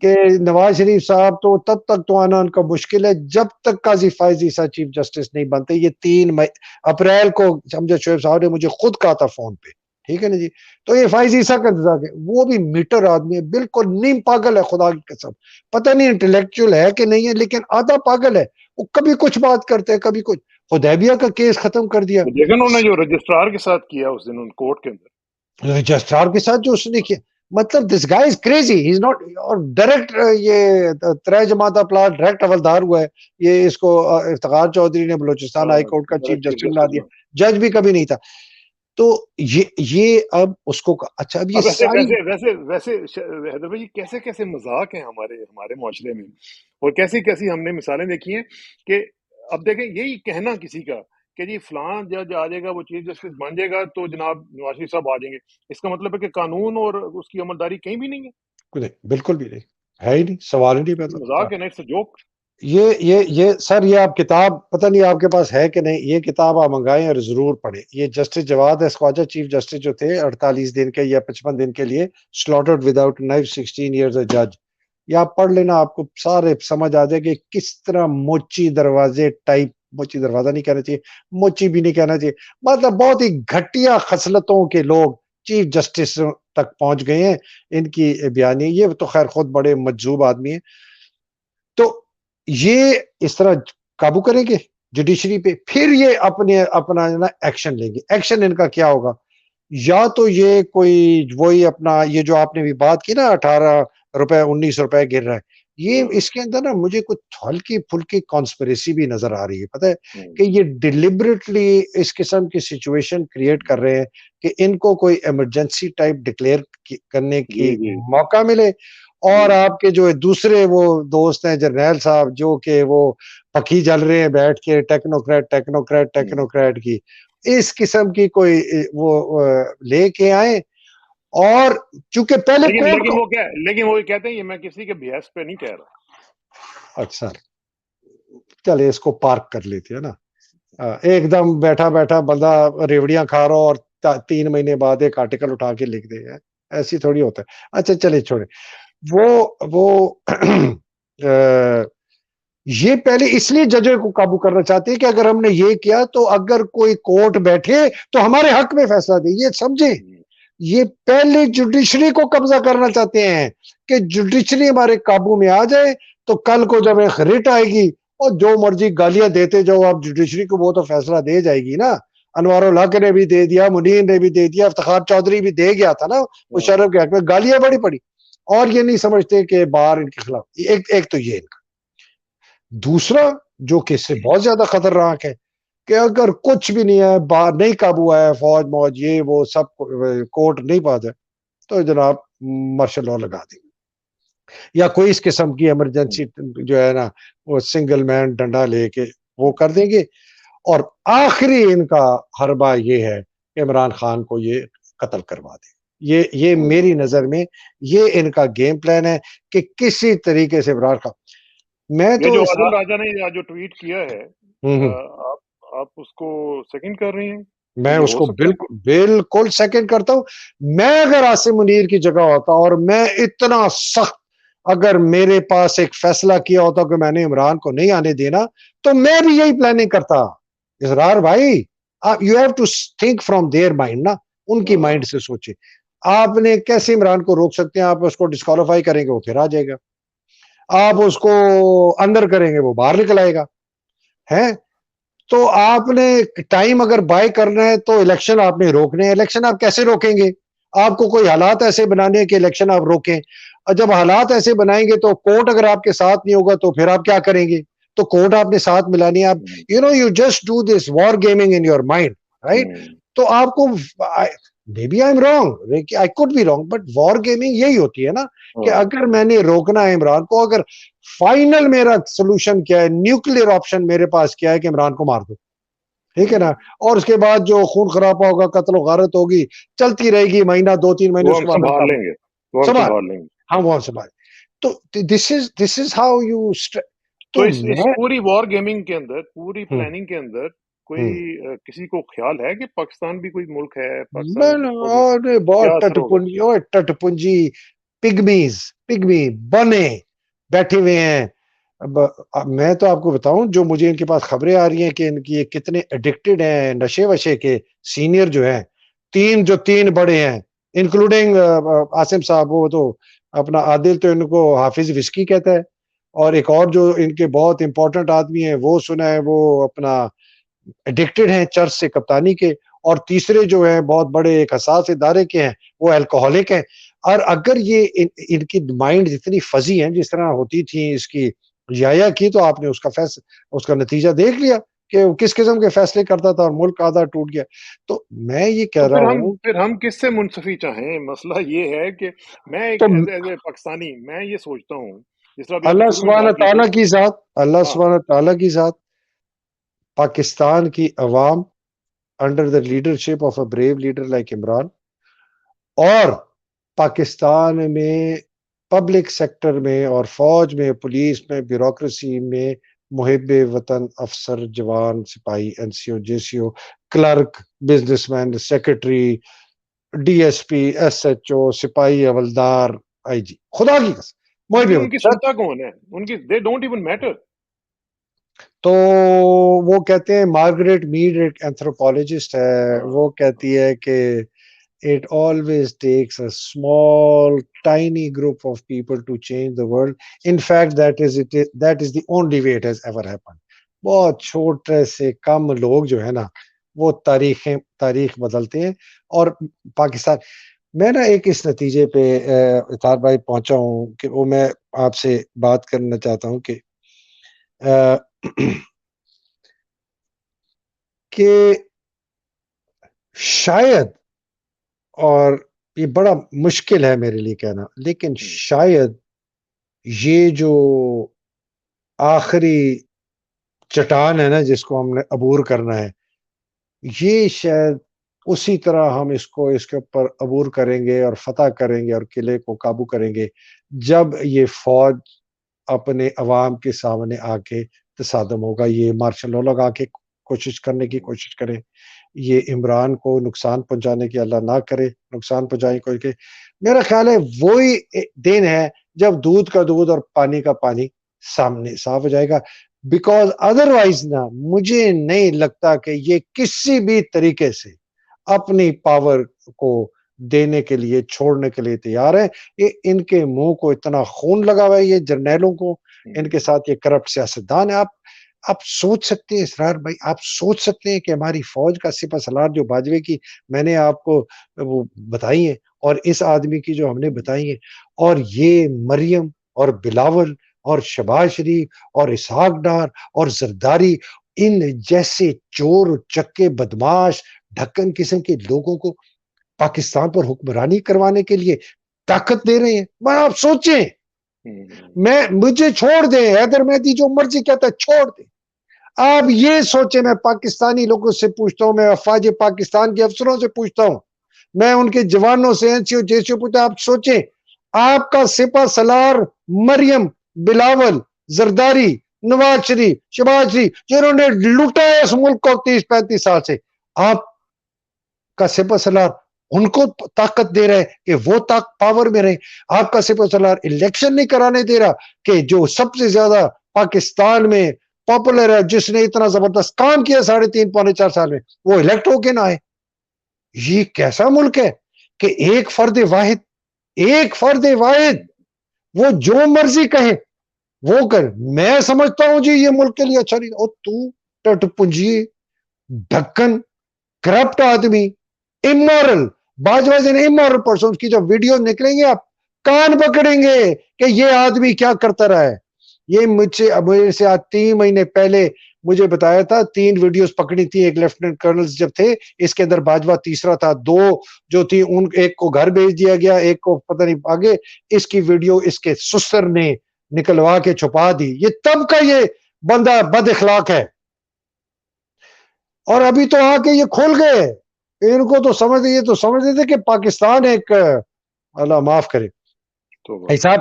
کہ نواز شریف صاحب تو تب تک تو آنا ان کا مشکل ہے جب تک قاضی فائز عیسیٰ چیف جسٹس نہیں بنتے. یہ 3 اپریل کو امجد شعیب صاحب نے مجھے خود کہا تھا فون پہ، ٹھیک ہے نا جی. تو یہ فائز عیسیٰ کا انتظار ہے. وہ بھی میٹر آدمی ہے، بالکل نیم پاگل ہے خدا کی قسم. پتہ نہیں انٹلیکچوئل ہے کہ نہیں ہے، لیکن آدھا پاگل ہے. وہ کبھی کچھ بات کرتے ہیں کبھی کچھ. حدیبیہ کا کیس ختم کر دیا، لیکن انہوں نے جو رجسٹرار کے ساتھ کیا اس دن کورٹ کے اندر، رجسٹرار کے ساتھ جو اس نے کیا، مطلب دس گائے از کریزی، ہی از ناٹ. اور ڈائریکٹ یہ 3 جماعتہ پلاٹ ڈائریکٹ حوالدار ہوا ہے. یہ اس کو افتخار چودھری نے بلوچستان ہائی کورٹ کا چیف جسٹس بنا دیا، جج بھی کبھی نہیں تھا. تو یہ اب اس کو اچھا اب یہ اب ویسے ساری ویسے ویسے ویسے حیدر بھائی کیسے کیسے مذاق ہیں ہمارے معاشرے میں، اور کیسی کیسی ہم نے مثالیں دیکھی ہیں کہ اب دیکھیں یہی کہنا کسی کا کہ جی فلاں جج آ جائے گا، وہ چیف جسٹس بن جائے گا تو جناب نواز شریف صاحب آ جائیں گے، اس کا مطلب ہے کہ قانون اور اس کی عملداری کہیں بھی نہیں ہے. بالکل بھی نہیں ہے ہی نہیں، سوال ہی نہیں پیدا ہوتا. مذاق ہے نا، اٹس اے جوک. یہ سر یہ آپ کتاب پتہ نہیں آپ کے پاس ہے کہ نہیں، یہ کتاب آپ منگائیں اور ضرور پڑھیں. یہ جسٹس جواد خواجہ چیف جسٹس جو تھے 48 دن کے یا 55 دن کے لیے سلاٹرڈ وداؤٹ نائف 16 ایئرز اے جج، یہ آپ پڑھ لینا، آپ کو سارے سمجھ آ جائے کہ کس طرح موچی دروازے ٹائپ، موچی دروازہ نہیں کہنا چاہیے، موچی بھی نہیں کہنا چاہیے، مطلب بہت ہی گھٹیا خصلتوں کے لوگ چیف جسٹس تک پہنچ گئے ہیں. ان کی بیانی، یہ تو خیر خود بڑے مجذوب آدمی ہیں. تو یہ اس طرح قابو کریں گے جوڈیشری پہ، پھر یہ اپنا ایکشن لیں گے. ایکشن ان کا کیا ہوگا؟ یا تو یہ کوئی وہی اپنا یہ جو آپ نے بھی بات کی نا 18 روپے 19 روپے گر رہا ہے، یہ اس کے اندر نا مجھے کچھ ہلکی پھلکی کانسپریسی بھی نظر آ رہی ہے. پتہ ہے کہ یہ ڈیلیبریٹلی اس قسم کی سچویشن کریٹ کر رہے ہیں کہ ان کو کوئی ایمرجنسی ٹائپ ڈکلیئر کرنے کی موقع ملے، اور آپ کے جو دوسرے وہ دوست ہیں جرنیل صاحب جو کہ وہ پکی جل رہے ہیں بیٹھ کے ٹیکنوکریٹ کی اس قسم کی کوئی وہ لے کے آئیں. اور چونکہ پہلے لیکن وہ کہتے ہیں یہ میں کسی کے بحث پہ نہیں کہہ رہا. اچھا چلے اس کو پارک کر لیتے ہے نا، ایک دم بیٹھا بندہ ریوڑیاں کھا رہا اور 3 مہینے بعد ایک آرٹیکل اٹھا کے لکھ دے. ایسی تھوڑی ہوتا ہے. اچھا چلے چھوڑے وہ یہ پہلے اس لیے ججوں کو قابو کرنا چاہتے ہیں کہ اگر ہم نے یہ کیا تو اگر کوئی کورٹ بیٹھے تو ہمارے حق میں فیصلہ دے. یہ سمجھیں، یہ پہلے جوڈیشری کو قبضہ کرنا چاہتے ہیں کہ جوڈیشری ہمارے قابو میں آ جائے تو کل کو جب ایک ریٹ آئے گی اور جو مرضی گالیاں دیتے جاؤ آپ جوڈیشری کو، وہ تو فیصلہ دے جائے گی نا. انوار الحق نے بھی دے دیا، منیر نے بھی دے دیا، افتخار چودھری بھی دے گیا تھا نا مشرف کے حق میں، گالیاں بڑی پڑی. اور یہ نہیں سمجھتے کہ بار ان کے خلاف ایک تو یہ ان کا. دوسرا جو کہ اس سے بہت زیادہ خطرناک ہے کہ اگر کچھ بھی نہیں ہے، باہر نہیں قابو ہے، فوج موج یہ وہ سب کورٹ نہیں پاتا ہے تو جناب مارشل لا لگا دیں یا کوئی اس قسم کی ایمرجنسی جو ہے نا وہ سنگل مین ڈنڈا لے کے وہ کر دیں گے. اور آخری ان کا حربہ یہ ہے کہ عمران خان کو یہ قتل کروا دیں. یہ میری نظر میں یہ ان کا گیم پلان ہے کہ کسی طریقے سے عمران خان. میں تو جو عادل راجہ نے جو ٹویٹ کیا ہے، آپ اس کو سیکنڈ کر رہی ہیں؟ میں اس کو بالکل سیکنڈ کرتا ہوں. میں اگر عاصم منیر کی جگہ ہوتا اور میں اتنا سخت اگر میرے پاس ایک فیصلہ کیا ہوتا کہ میں نے عمران کو نہیں آنے دینا تو میں بھی یہی پلاننگ کرتا. اسرار بھائی you have to think from their mind نا، ان کی مائنڈ سے سوچے. آپ نے کیسے عمران کو روک سکتے ہیں؟ آپ اس کو ڈسکوالیفائی کریں گے وہ پھر آ جائے گا، آپ اس کو اندر کریں گے وہ باہر نکل آئے گا ہے. تو آپ نے ٹائم اگر بائی کرنا ہے تو الیکشن آپ نے روکنے ہیں. الیکشن آپ کیسے روکیں گے؟ آپ کو کوئی حالات ایسے بنانے ہیں کہ الیکشن آپ روکیں. اور جب حالات ایسے بنائیں گے تو کورٹ اگر آپ کے ساتھ نہیں ہوگا تو پھر آپ کیا کریں گے؟ تو کورٹ آپ نے ساتھ ملانی ہے. آپ you just do this war gaming in your mind right. تو آپ کو maybe I'm wrong, I could be wrong, but war gaming یہی ہوتی ہے نا کہ اگر میں نے روکنا ہے عمران کو، اگر فائنل میرا سولوشن کیا ہے، نیوکلیر آپشن میرے پاس کیا ہے کہ عمران کو مار دو، ٹھیک ہے نا، اور اس کے بعد جو خون خرابہ ہوگا، قتل و غارت ہوگی، چلتی رہے گی مہینہ 2-3 مہینے، اس کے بعد سنبھال لیں گے. ہم وہ سنبھال. تو this is how you تو اس پوری وار گیمنگ کے اندر، پوری پلاننگ کے اندر کوئی کسی کو خیال ہے کہ پاکستان بھی کوئی ملک ہے؟ بہت ٹٹ پنجی پگمی بنے بیٹھے ہوئے ہیں. میں تو آپ کو بتاؤں جو مجھے ان کے پاس خبریں آ رہی ہیں کہ ان کی کتنے ایڈکٹڈ ہیں نشے وشے کے. سینئر جو ہیں تین بڑے ہیں انکلوڈنگ عاصم صاحب، وہ تو اپنا عادل تو ان کو حافظ وسکی کہتا ہے، اور ایک اور جو ان کے بہت امپورٹنٹ آدمی ہیں وہ سنا ہے وہ اپنا ایڈکٹڈ ہیں چرچ سے کپتانی کے، اور تیسرے جو ہیں بہت بڑے ایک حساس ادارے کے ہیں وہ الکوہولک ہیں. اور اگر یہ ان کی مائنڈ جتنی فزی ہیں جس طرح ہوتی تھی اس کی یا کی، تو آپ نے اس کا نتیجہ دیکھ لیا کہ وہ کس قسم کے فیصلے کرتا تھا اور ملک آدھا ٹوٹ گیا. تو میں یہ کہہ رہا ہوں پھر ہم کس سے منصفی چاہیں؟ مسئلہ یہ ہے کہ میں ایک تو ایز اے پاکستانی میں یہ سوچتا ہوں، جس طرح ابھی آپ نے اللہ شروع میں سبحانہ بات کی تھی. تعالیٰ کی ذات، اللہ ہاں سبحانہ تعالیٰ کی ذات، پاکستان کی عوام under the leadership of a brave leader like Imran, اور پاکستان میں پبلک سیکٹر میں اور فوج میں، پولیس میں، بیوروکریسی میں محب وطن افسر، جوان، سپاہی، N C O, J C O, clerk, business, secretary, D S P, S H O, سپاہی حوالدار، آئی جی، خدا کی قسم محب لیکن ان کی وطن. سنتا کون ہے؟ ان کی دے ڈونٹ ایون میٹر. تو وہ کہتے ہیں، مارگریٹ میڈ ایک اینتھروپولوجسٹ ہے، وہ کہتی ہے کہ it always takes a small tiny group of people to change the world. In fact, that is the only way it has ever happened. بہت چھوٹے سے کم لوگ جو ہے نا وہ تاریخ بدلتے ہیں. اور پاکستان، میں نا ایک اس نتیجے پہ اطہار بھائی پہنچا ہوں کہ وہ میں آپ سے بات کرنا چاہتا ہوں کہ شاید، اور یہ بڑا مشکل ہے میرے لیے کہنا، لیکن شاید یہ جو آخری چٹان ہے نا جس کو ہم نے عبور کرنا ہے، یہ شاید اسی طرح ہم اس کے اوپر عبور کریں گے اور فتح کریں گے اور قلعے کو قابو کریں گے جب یہ فوج اپنے عوام کے سامنے آ کے تصادم ہوگا. یہ مارشل لا لگا کے کوشش کرنے کی کوشش کریں، یہ عمران کو نقصان پہنچانے کی اللہ نہ کرے، نقصان پہنچائیں کوئی کہ. میرا خیال ہے وہی دن ہے جب دودھ کا دودھ اور پانی کا پانی سامنے صاف ہو جائے گا. بیکاز ادروائز نا مجھے نہیں لگتا کہ یہ کسی بھی طریقے سے اپنی پاور کو دینے کے لیے، چھوڑنے کے لیے تیار ہے. یہ ان کے منہ کو اتنا خون لگا ہوا ہے، یہ جرنیلوں کو، ان کے ساتھ یہ کرپٹ سیاستدان ہے. آپ سوچ سکتے ہیں اسرار بھائی، آپ سوچ سکتے ہیں کہ ہماری فوج کا سپہ سالار جو باجوے کی میں نے آپ کو وہ بتائی ہیں، اور اس آدمی کی جو ہم نے بتائی ہیں، اور یہ مریم اور بلاول اور شباز شریف اور اسحاق ڈار اور زرداری، ان جیسے چور چکے بدماش ڈھکن قسم کے لوگوں کو پاکستان پر حکمرانی کروانے کے لیے طاقت دے رہے ہیں. آپ سوچیں، مجھے چھوڑ دیں، حیدر مہدی جو مرضی کہتا ہے چھوڑ دیں. آپ یہ سوچیں، میں پاکستانی لوگوں سے پوچھتا ہوں، میں افواج پاکستان کے افسروں سے پوچھتا ہوں، میں ان کے جوانوں سے، N C O, J C او پوچھتا ہوں. آپ سوچیں، آپ کا سپہ سالار مریم، بلاول، زرداری، نواز شریف، شباز شریف، جنہوں نے لوٹا ہے اس ملک کو 30-35 سال سے، آپ کا سپہ سالار ان کو طاقت دے رہے کہ وہ پاور میں رہے. آپ کا سپہ سالار الیکشن نہیں کرانے دے رہا کہ جو سب سے زیادہ پاکستان میں پاپولر ہے، جس نے اتنا زبردست کام کیا 3.5-4 سال میں، وہ الیکٹ ہو کے نہ آئے. یہ کیسا ملک ہے کہ ایک فرد واحد وہ جو مرضی کہے وہ کر. میں سمجھتا ہوں جی یہ ملک کے لیے اچھا نہیں. اور تو ٹٹ پنجی، ڈھکن، کرپٹ آدمی، امورل، باجوہ امورل پرسن کی جو ویڈیو نکلیں گے آپ کان پکڑیں گے کہ یہ آدمی کیا کرتا رہا ہے. یہ مجھ سے آج 3 مہینے پہلے مجھے بتایا تھا، 3 ویڈیوز پکڑی تھی، ایک لیفٹیننٹ کرنلز جب تھے، اس کے اندر باجوہ تیسرا تھا، 2 جو تھی ان ایک کو گھر بھیج دیا گیا، ایک کو پتہ نہیں آگے. اس کی ویڈیو اس کے سسر نے نکلوا کے چھپا دی. یہ تب کا یہ بندہ بد اخلاق ہے، اور ابھی تو آ کے یہ کھول گئے. ان کو تو سمجھتے تھے کہ پاکستان ایک، اللہ معاف کرے. صاحب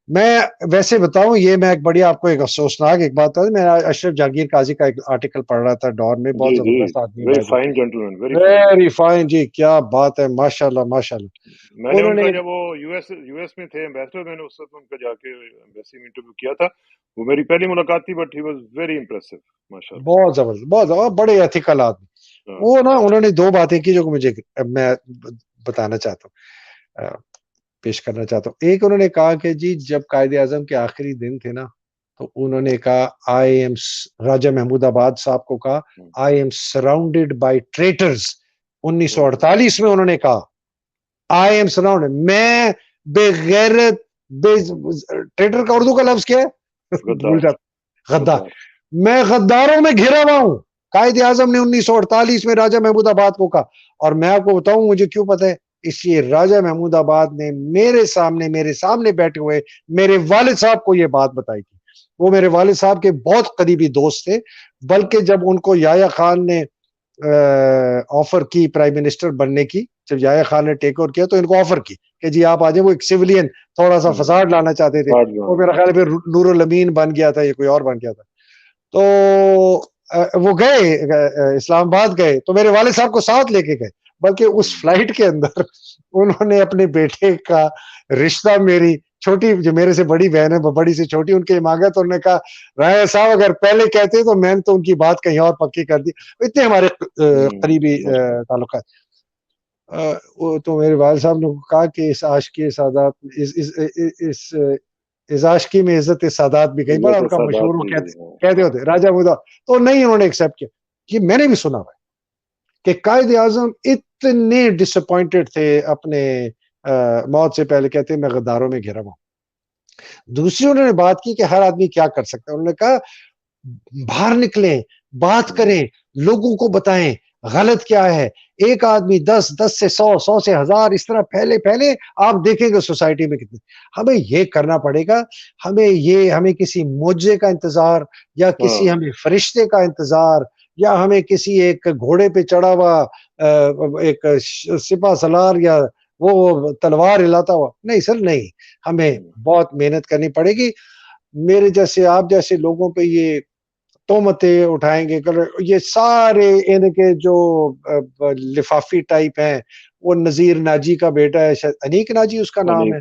میں ویسے بتاؤں، یہ میں ایک بڑی آپ کو ایک افسوسناک ایک بات ہے، میں اشرف جہانگیر قاضی کا ایک آرٹیکل پڑھ رہا تھا ڈان میں، بہت زبردست آدمی، ویری فائن جی، کیا بات ہے، ماشاءاللہ ماشاءاللہ. میں نے ان کا جب وہ یو ایس میں تھے ایمبیسڈر، میں نے اس وقت ان کا جا کے ایمبیسی میں انٹرویو کیا تھا. وہ میری پہلی ملاقات تھی، but he was very impressive, ماشاءاللہ، بہت زبردست، بہت زبردست، بڑے ایتھیکل آدمی. وہ نا انہوں نے 2 باتیں کی جو مجھے میں بتانا چاہتا ہوں، پیش کرنا چاہتا ہوں. ایک انہوں نے کہا کہ جی جب قائد اعظم کے آخری دن تھے نا، تو انہوں نے کہا راجہ محمود آباد صاحب کو کہا آئی ایم سراؤنڈیڈ بائی ٹریٹرز. 1948 میں انہوں نے کہا آئی ایم سراؤنڈیڈ، میں بے غیرت، ٹریٹر کا اردو کا لفظ کیا ہے؟ بھول جاتا، غدار. میں غداروں میں گھرا ہوا ہوں. قائد اعظم نے 1948 میں راجہ محمود آباد کو کہا. اور میں آپ کو بتاؤں مجھے کیوں پتہ ہے, اس لیے راجہ محمود آباد نے میرے سامنے بیٹھے ہوئے میرے والد صاحب کو یہ بات بتائی تھی. وہ میرے والد صاحب کے بہت قریبی دوست تھے, بلکہ جب ان کو یحییٰ خان نے آفر کی پرائم منسٹر بننے کی, جب یحییٰ خان نے ٹیک اوور کیا تو ان کو آفر کی کہ جی آپ آ جائیں. وہ ایک سیولین تھوڑا سا فساد لانا چاہتے تھے, وہ میرا خیال ہے پھر نور الامین بن گیا تھا یا کوئی اور بن گیا تھا. تو وہ گئے اسلام آباد گئے تو میرے والد صاحب کو ساتھ لے کے گئے, بلکہ اس فلائٹ کے اندر انہوں نے اپنے بیٹے کا رشتہ, میری چھوٹی جو میرے سے بڑی بہن ہے, بڑی سے چھوٹی, ان کے مانگا تو انہوں نے کہا راجہ صاحب اگر پہلے کہتے تو میں نے تو ان کی بات کہیں اور پکی کر دی. اتنے ہمارے قریبی تعلقات. تو میرے والد صاحب نے کہا کہ اس عاشقی سادات اس عاشقی میں عزت سادات بھی گئی, بڑا ان کا مشہور وہ کہتے ہوتے راجہ مدا. تو نہیں انہوں نے ایکسیپٹ کیا. یہ میں نے بھی سنا ہوا کہ قائد اعظم اتنے ڈس اپوائنٹڈ تھے اپنے موت سے پہلے, کہتے ہیں میں غداروں میں گھرا ہوں. دوسری انہوں نے بات کی کہ ہر آدمی کیا کر سکتا ہے. انہوں نے کہا باہر نکلیں, بات کریں, لوگوں کو بتائیں غلط کیا ہے. ایک آدمی 10 سے 100 سے 1000 اس طرح پھیلے آپ دیکھیں گے سوسائٹی میں کتنے. ہمیں یہ کرنا پڑے گا, ہمیں کسی معجزے کا انتظار یا کسی ہمیں فرشتے کا انتظار یا ہمیں کسی ایک گھوڑے پہ چڑھا ہوا ایک سپہ سالار یا وہ تلوار ہلاتا ہوا, نہیں سر نہیں. ہمیں بہت محنت کرنی پڑے گی. میرے جیسے آپ جیسے لوگوں پہ یہ تہمتیں اٹھائیں گے, یہ سارے ان کے جو لفافی ٹائپ ہیں, وہ نذیر ناجی کا بیٹا ہے, شاید انیک ناجی اس کا نام ہے,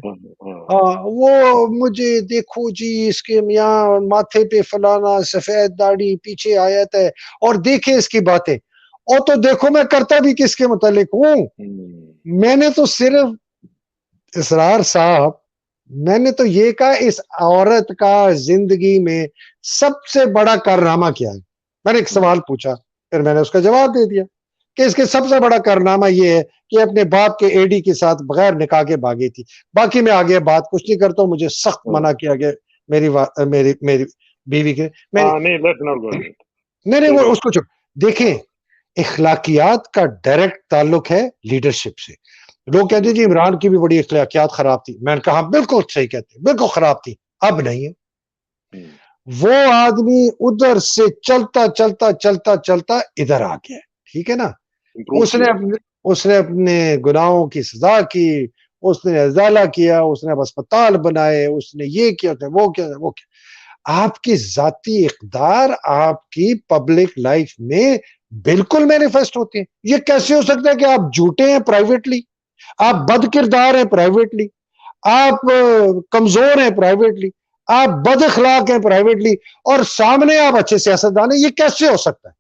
ہاں, وہ مجھے دیکھو جی اس کے میاں ماتھے پہ فلانا سفید داڑھی پیچھے آیت ہے اور دیکھیں اس کی باتیں, اور تو دیکھو میں کرتا بھی کس کے متعلق ہوں. میں نے تو صرف اسرار صاحب, میں نے تو یہ کہا اس عورت کا زندگی میں سب سے بڑا کارنامہ کیا ہے. میں نے ایک سوال پوچھا, پھر میں نے اس کا جواب دے دیا کہ اس کے سب سے بڑا کارنامہ یہ ہے کہ اپنے باپ کے ایڈی کے ساتھ بغیر نکاح کے بھاگی تھی. باقی میں آگے بات کچھ نہیں کرتا ہوں, مجھے سخت منع کیا گیا میری بیوی کے. نہیں وہ اس کو دیکھیں, اخلاقیات کا ڈائریکٹ تعلق ہے لیڈرشپ سے. لوگ کہتے ہیں جی عمران کی بھی بڑی اخلاقیات خراب تھی. میں نے کہا بالکل صحیح کہتے ہیں, بالکل خراب تھی, اب نہیں ہے. وہ آدمی ادھر سے چلتا ادھر آ گیا, ٹھیک ہے نا. اس نے اپنے گناہوں کی سزا کی, اس نے ازالہ کیا, اس نے اسپتال بنائے, اس نے یہ کیا, وہ کیا. آپ کی ذاتی اقدار آپ کی پبلک لائف میں بالکل مینیفیسٹ ہوتے ہیں. یہ کیسے ہو سکتا ہے کہ آپ جھوٹے ہیں پرائیویٹلی, آپ بد کردار ہیں پرائیویٹلی, آپ کمزور ہیں پرائیویٹلی, آپ بد اخلاق ہیں پرائیویٹلی, اور سامنے آپ اچھے سیاستدان ہیں. یہ کیسے ہو سکتا ہے؟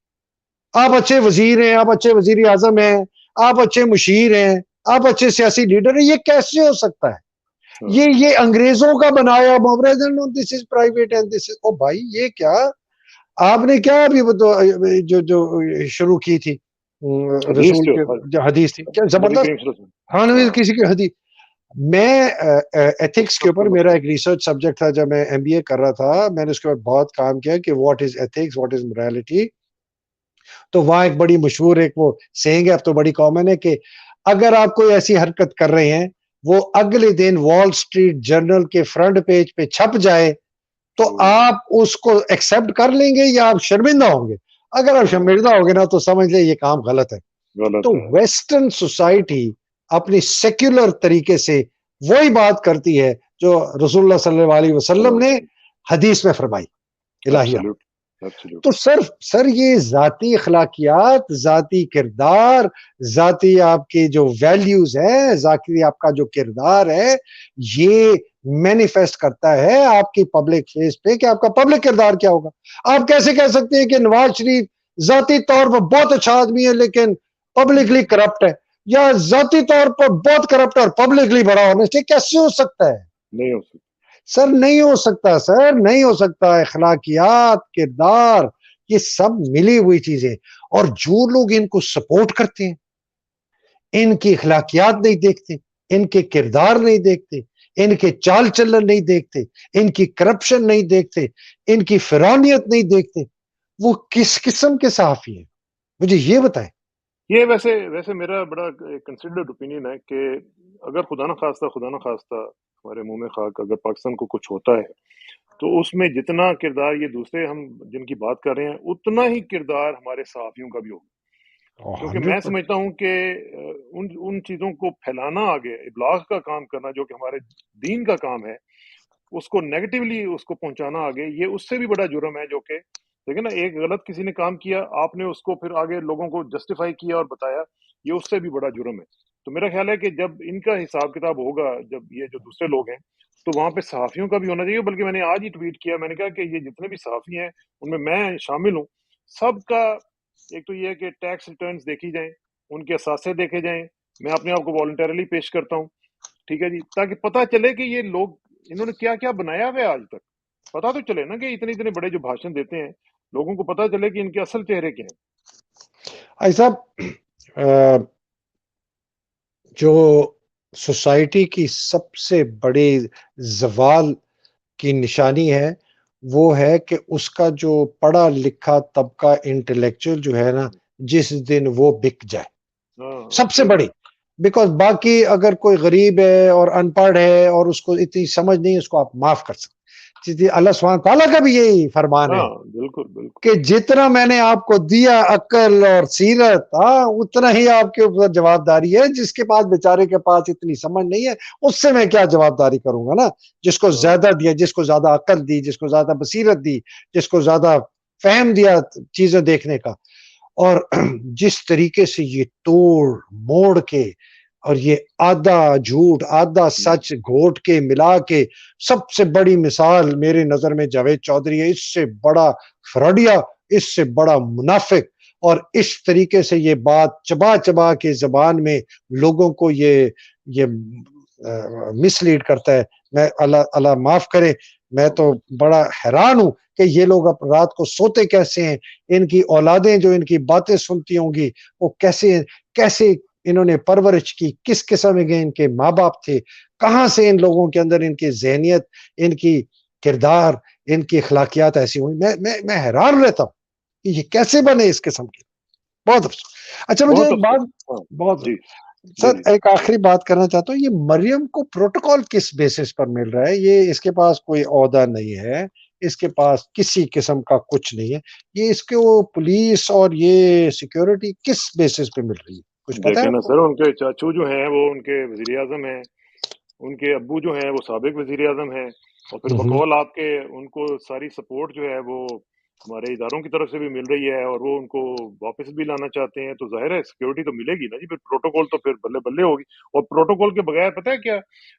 آپ اچھے وزیر ہیں, آپ اچھے وزیر اعظم ہیں, آپ اچھے مشیر ہیں, آپ اچھے سیاسی لیڈر ہیں. یہ کیسے ہو سکتا ہے؟ یہ انگریزوں کا بنایا دس از پرائیویٹ اینڈ دس از. او بھائی یہ کیا آپ نے کیا ابھی جو شروع کی تھی رسول کے جو حدیث تھی, کیا زبردست. ہاں کسی کی حدیث. میں ایتھکس کے اوپر میرا ایک ریسرچ سبجیکٹ تھا جب میں ایم بی اے کر رہا تھا. میں نے اس کے اوپر بہت کام کیا کہ what is ethics, what is morality. تو وہاں ایک بڑی مشہور ایک وہ سینگ ہے, اب تو بڑی کامن ہے, کہ اگر آپ کوئی ایسی حرکت کر رہے ہیں وہ اگلے دن وال اسٹریٹ جرنل کے فرنٹ پیج پہ چھپ جائے تو آپ اس کو ایکسپٹ کر لیں گے یا آپ شرمندہ ہوں گے؟ اگر آپ شرمندہ ہوگے نا تو سمجھ لیں یہ کام غلط ہے. تو ویسٹرن سوسائٹی اپنی سیکولر طریقے سے وہی بات کرتی ہے جو رسول اللہ صلی اللہ علیہ وسلم نے حدیث میں فرمائی الہیہ. تو سر یہ ذاتی اخلاقیات, ذاتی کردار, ذاتی آپ کے جو ویلیوز ہیں, ذاتی آپ کا جو کردار ہے, یہ مینیفیسٹ کرتا ہے آپ کی پبلک فیس پہ کہ آپ کا پبلک کردار کیا ہوگا. آپ کیسے کہہ سکتے ہیں کہ نواز شریف ذاتی طور پر بہت اچھا آدمی ہے لیکن پبلکلی کرپٹ ہے, یا ذاتی طور پر بہت کرپٹ اور پبلکلی بڑا ہونا چاہیے؟ کیسے ہو سکتا ہے؟ نہیں ہو سکتا سر, نہیں ہو سکتا سر, نہیں ہو سکتا. اخلاقیات, کردار, یہ سب ملی ہوئی چیزیں. اور جو لوگ ان کو سپورٹ کرتے ہیں ان کی اخلاقیات نہیں دیکھتے, ان کے کردار نہیں دیکھتے, ان کے چال چلن نہیں دیکھتے, ان کی کرپشن نہیں دیکھتے, ان کی فرانیت نہیں دیکھتے, وہ کس قسم کے صحافی ہیں مجھے یہ بتائیں. یہ ویسے میرا بڑا کنسیڈرڈ اوپینین ہے کہ اگر خدا نہ خواستہ ہمارے منہ میں خاک اگر پاکستان کو کچھ ہوتا ہے تو اس میں جتنا کردار یہ دوسرے ہم جن کی بات کر رہے ہیں اتنا ہی کردار ہمارے صحافیوں کا بھی ہوگا. کیونکہ میں 100%. سمجھتا ہوں کہ ان چیزوں کو پھیلانا آگے ابلاغ کا کام کرنا جو کہ ہمارے دین کا کام ہے اس کو نیگیٹیولی اس کو پہنچانا آگے یہ اس سے بھی بڑا جرم ہے. جو کہ دیکھیں نا ایک غلط کسی نے کام کیا آپ نے اس کو پھر آگے لوگوں کو جسٹیفائی کیا اور بتایا یہ اس سے بھی بڑا جرم ہے. تو میرا خیال ہے کہ جب ان کا حساب کتاب ہوگا جب یہ جو دوسرے لوگ ہیں تو وہاں پہ صحافیوں کا بھی ہونا چاہیے. بلکہ میں نے آج ہی ٹویٹ کیا میں نے کہا کہ یہ جتنے بھی صحافی ہیں ان میں شامل ہوں سب کا ایک تو یہ ہے کہ ٹیکس ریٹرنز دیکھی جائیں ان کے اثاثے دیکھے جائیں. میں اپنے آپ کو والنٹریلی پیش کرتا ہوں ٹھیک ہے جی تاکہ پتہ چلے کہ یہ لوگ انہوں نے کیا کیا بنایا ہوا ہے آج تک. پتا تو چلے نا کہ اتنے بڑے جو بھاشن دیتے ہیں لوگوں کو پتا چلے کہ ان کے اصل چہرے کیا ہیں. ایسا جو سوسائٹی کی سب سے بڑی زوال کی نشانی ہے وہ ہے کہ اس کا جو پڑھا لکھا طبقہ انٹلیکچوئل جو ہے نا جس دن وہ بک جائے سب سے بڑی. بیکاز باقی اگر کوئی غریب ہے اور ان پڑھ ہے اور اس کو اتنی سمجھ نہیں اس کو آپ معاف کر سکتے. اللہ سبحانہ تعالیٰ کا بھی یہی فرمان ہے بالکل کہ جتنا میں نے آپ کو دیا عقل اور سیرت اتنا ہی آپ کے اوپر جواب داری ہے. جس کے پاس بیچارے کے پاس اتنی سمجھ نہیں ہے اس سے میں کیا جواب داری کروں گا نا. جس کو زیادہ دیا جس کو زیادہ عقل دی جس کو زیادہ بصیرت دی جس کو زیادہ فہم دیا چیزیں دیکھنے کا. اور جس طریقے سے یہ توڑ موڑ کے اور یہ آدھا جھوٹ آدھا سچ گھوٹ کے ملا کے سب سے بڑی مثال میرے نظر میں جاوید چودھری ہے. اس سے بڑا فراڈیا اس سے بڑا منافق اور اس طریقے سے یہ بات چبا چبا کے زبان میں لوگوں کو یہ مس لیڈ کرتا ہے. میں اللہ معاف کرے میں تو بڑا حیران ہوں کہ یہ لوگ اب رات کو سوتے کیسے ہیں. ان کی اولادیں جو ان کی باتیں سنتی ہوں گی وہ کیسے انہوں نے پرورش کی کس قسم کے ان کے ماں باپ تھے کہاں سے ان لوگوں کے اندر ان کی ذہنیت ان کی کردار ان کی اخلاقیات ایسی ہوئی. میں حیران رہتا ہوں کہ یہ کیسے بنے اس قسم کے. بہت افسوس. اچھا مجھے ایک بات بہت سر ایک آخری بات کرنا چاہتا ہوں. یہ مریم کو پروٹوکول کس بیسس پر مل رہا ہے؟ یہ اس کے پاس کوئی عہدہ نہیں ہے اس کے پاس کسی قسم کا کچھ نہیں ہے. یہ اس کے وہ پولیس اور یہ سیکیورٹی کس بیسس پہ مل رہی ہے کچھ پتا ہے دیکھیں نا آپ کو؟ سر ان کے چاچو جو ہیں وہ ان کے وزیر اعظم ہیں ان کے ابو جو ہیں وہ سابق وزیر اعظم ہیں اور پھر بقول آپ کے ان کو ساری سپورٹ جو ہے وہ ہمارے اداروں کی طرف سے بھی مل رہی ہے اور وہ ان کو واپس بھی لانا چاہتے ہیں. تو ظاہر ہے سیکیورٹی تو ملے گی نا جی. پھر پروٹوکول تو پھر بلے بلے ہوگی. اور پروٹوکول کے بغیر پتہ ہے کیا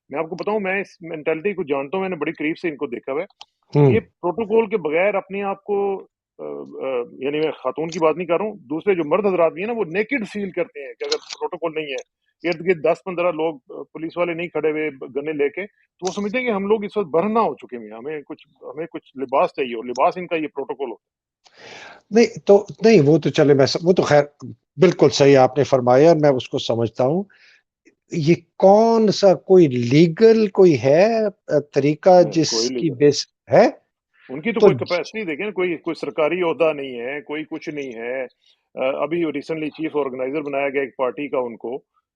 میں آپ کو بتاؤں میں اس مینٹلٹی کو جانتا ہوں میں نے بڑی قریب سے ان کو دیکھا ہوا ہے. یہ پروٹوکول کے بغیر اپنے آپ کو یعنی میں خاتون کی بات نہیں کر رہا ہوں دوسرے جو مرد حضرات بھی ہیں نا وہ نیکڈ فیل کرتے ہیں کہ اگر پروٹوکول نہیں ہے ارد گرد 10-15 لوگ پولیس والے نہیں کھڑے ہوئے گنے لے کے تو وہ سمجھتے ہیں کہ ہم لوگ اس وقت برہنہ ہو چکے ہیں ہمیں کچھ لباس چاہیے اور لباس ان کا یہ پروٹوکول ہوتا ہے. نہیں وہ تو چلے وہ تو خیر بالکل صحیح آپ نے فرمایا اور میں اس کو سمجھتا ہوں. یہ کون سا کوئی لیگل کوئی ہے طریقہ جس کی بیس ہے ان کی تو کوئی کیپیسٹی دیکھیں کوئی سرکاری عہدہ نہیں ہے کوئی کچھ نہیں ہے. ابھی ریسنٹلی چیف آرگنائزر بنایا گیا ایک پارٹی کا ان کو.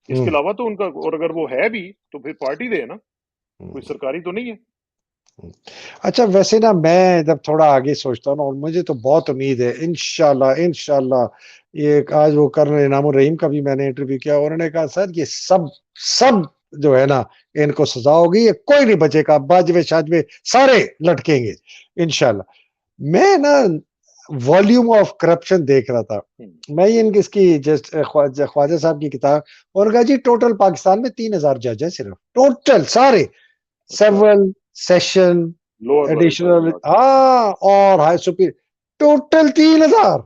اس کے علاوہ تو ان کا اور اگر وہ ہے بھی تو پھر پارٹی دے نا کوئی سرکاری تو نہیں ہے. اچھا ویسے نا میں جب تھوڑا آگے سوچتا ہوں اور مجھے تو بہت امید ہے انشاءاللہ یہ آج وہ کرن انعام الرحیم کا بھی میں نے انٹرویو کیا انہوں نے کہا سر یہ سب جو ہے نا ان کو سزا ہوگی یہ کوئی نہیں بچے گا باجوے شاجوے سارے لٹکیں گے انشاءاللہ. میں نا والیوم آف کرپشن دیکھ رہا تھا میں اس کی خواجہ صاحب کی کتاب اور کہا جی ٹوٹل پاکستان میں 3000 جج ہیں صرف ٹوٹل سارے سیول سیشن ایڈیشنل اور ہائی سپیر ٹوٹل 3000.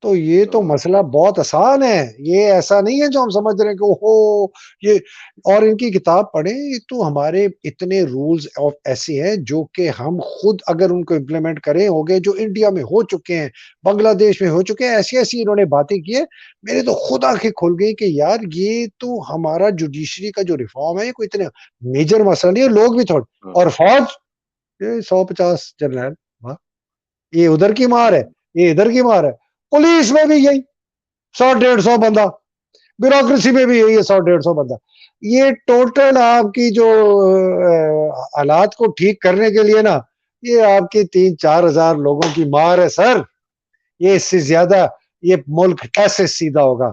تو یہ تو مسئلہ بہت آسان ہے یہ ایسا نہیں ہے جو ہم سمجھ رہے ہیں کہ اوہو یہ اور ان کی کتاب پڑھیں تو ہمارے اتنے رولز ایسے ہیں جو کہ ہم خود اگر ان کو امپلیمنٹ کریں ہو گئے جو انڈیا میں ہو چکے ہیں بنگلہ دیش میں ہو چکے ہیں ایسی انہوں نے باتیں کی ہیں. میرے تو خود آنکھیں کھل گئی کہ یار یہ تو ہمارا جوڈیشری کا جو ریفارم ہے یہ کوئی اتنے میجر مسئلہ نہیں ہے. لوگ بھی تھوڑے اور فوج 150 جنرل یہ ادھر کی مار ہے یہ ادھر کی مار ہے. پولیس میں بھی یہی 100-150 بندہ, بیوروکریسی میں بھی یہی ہے 100-150 بندہ. یہ ٹوٹل آپ کی جو حالات کو ٹھیک کرنے کے لیے نا, یہ آپ کی 3-4 ہزار لوگوں کی مار ہے سر. یہ اس سے زیادہ یہ ملک کیسے سیدھا ہوگا؟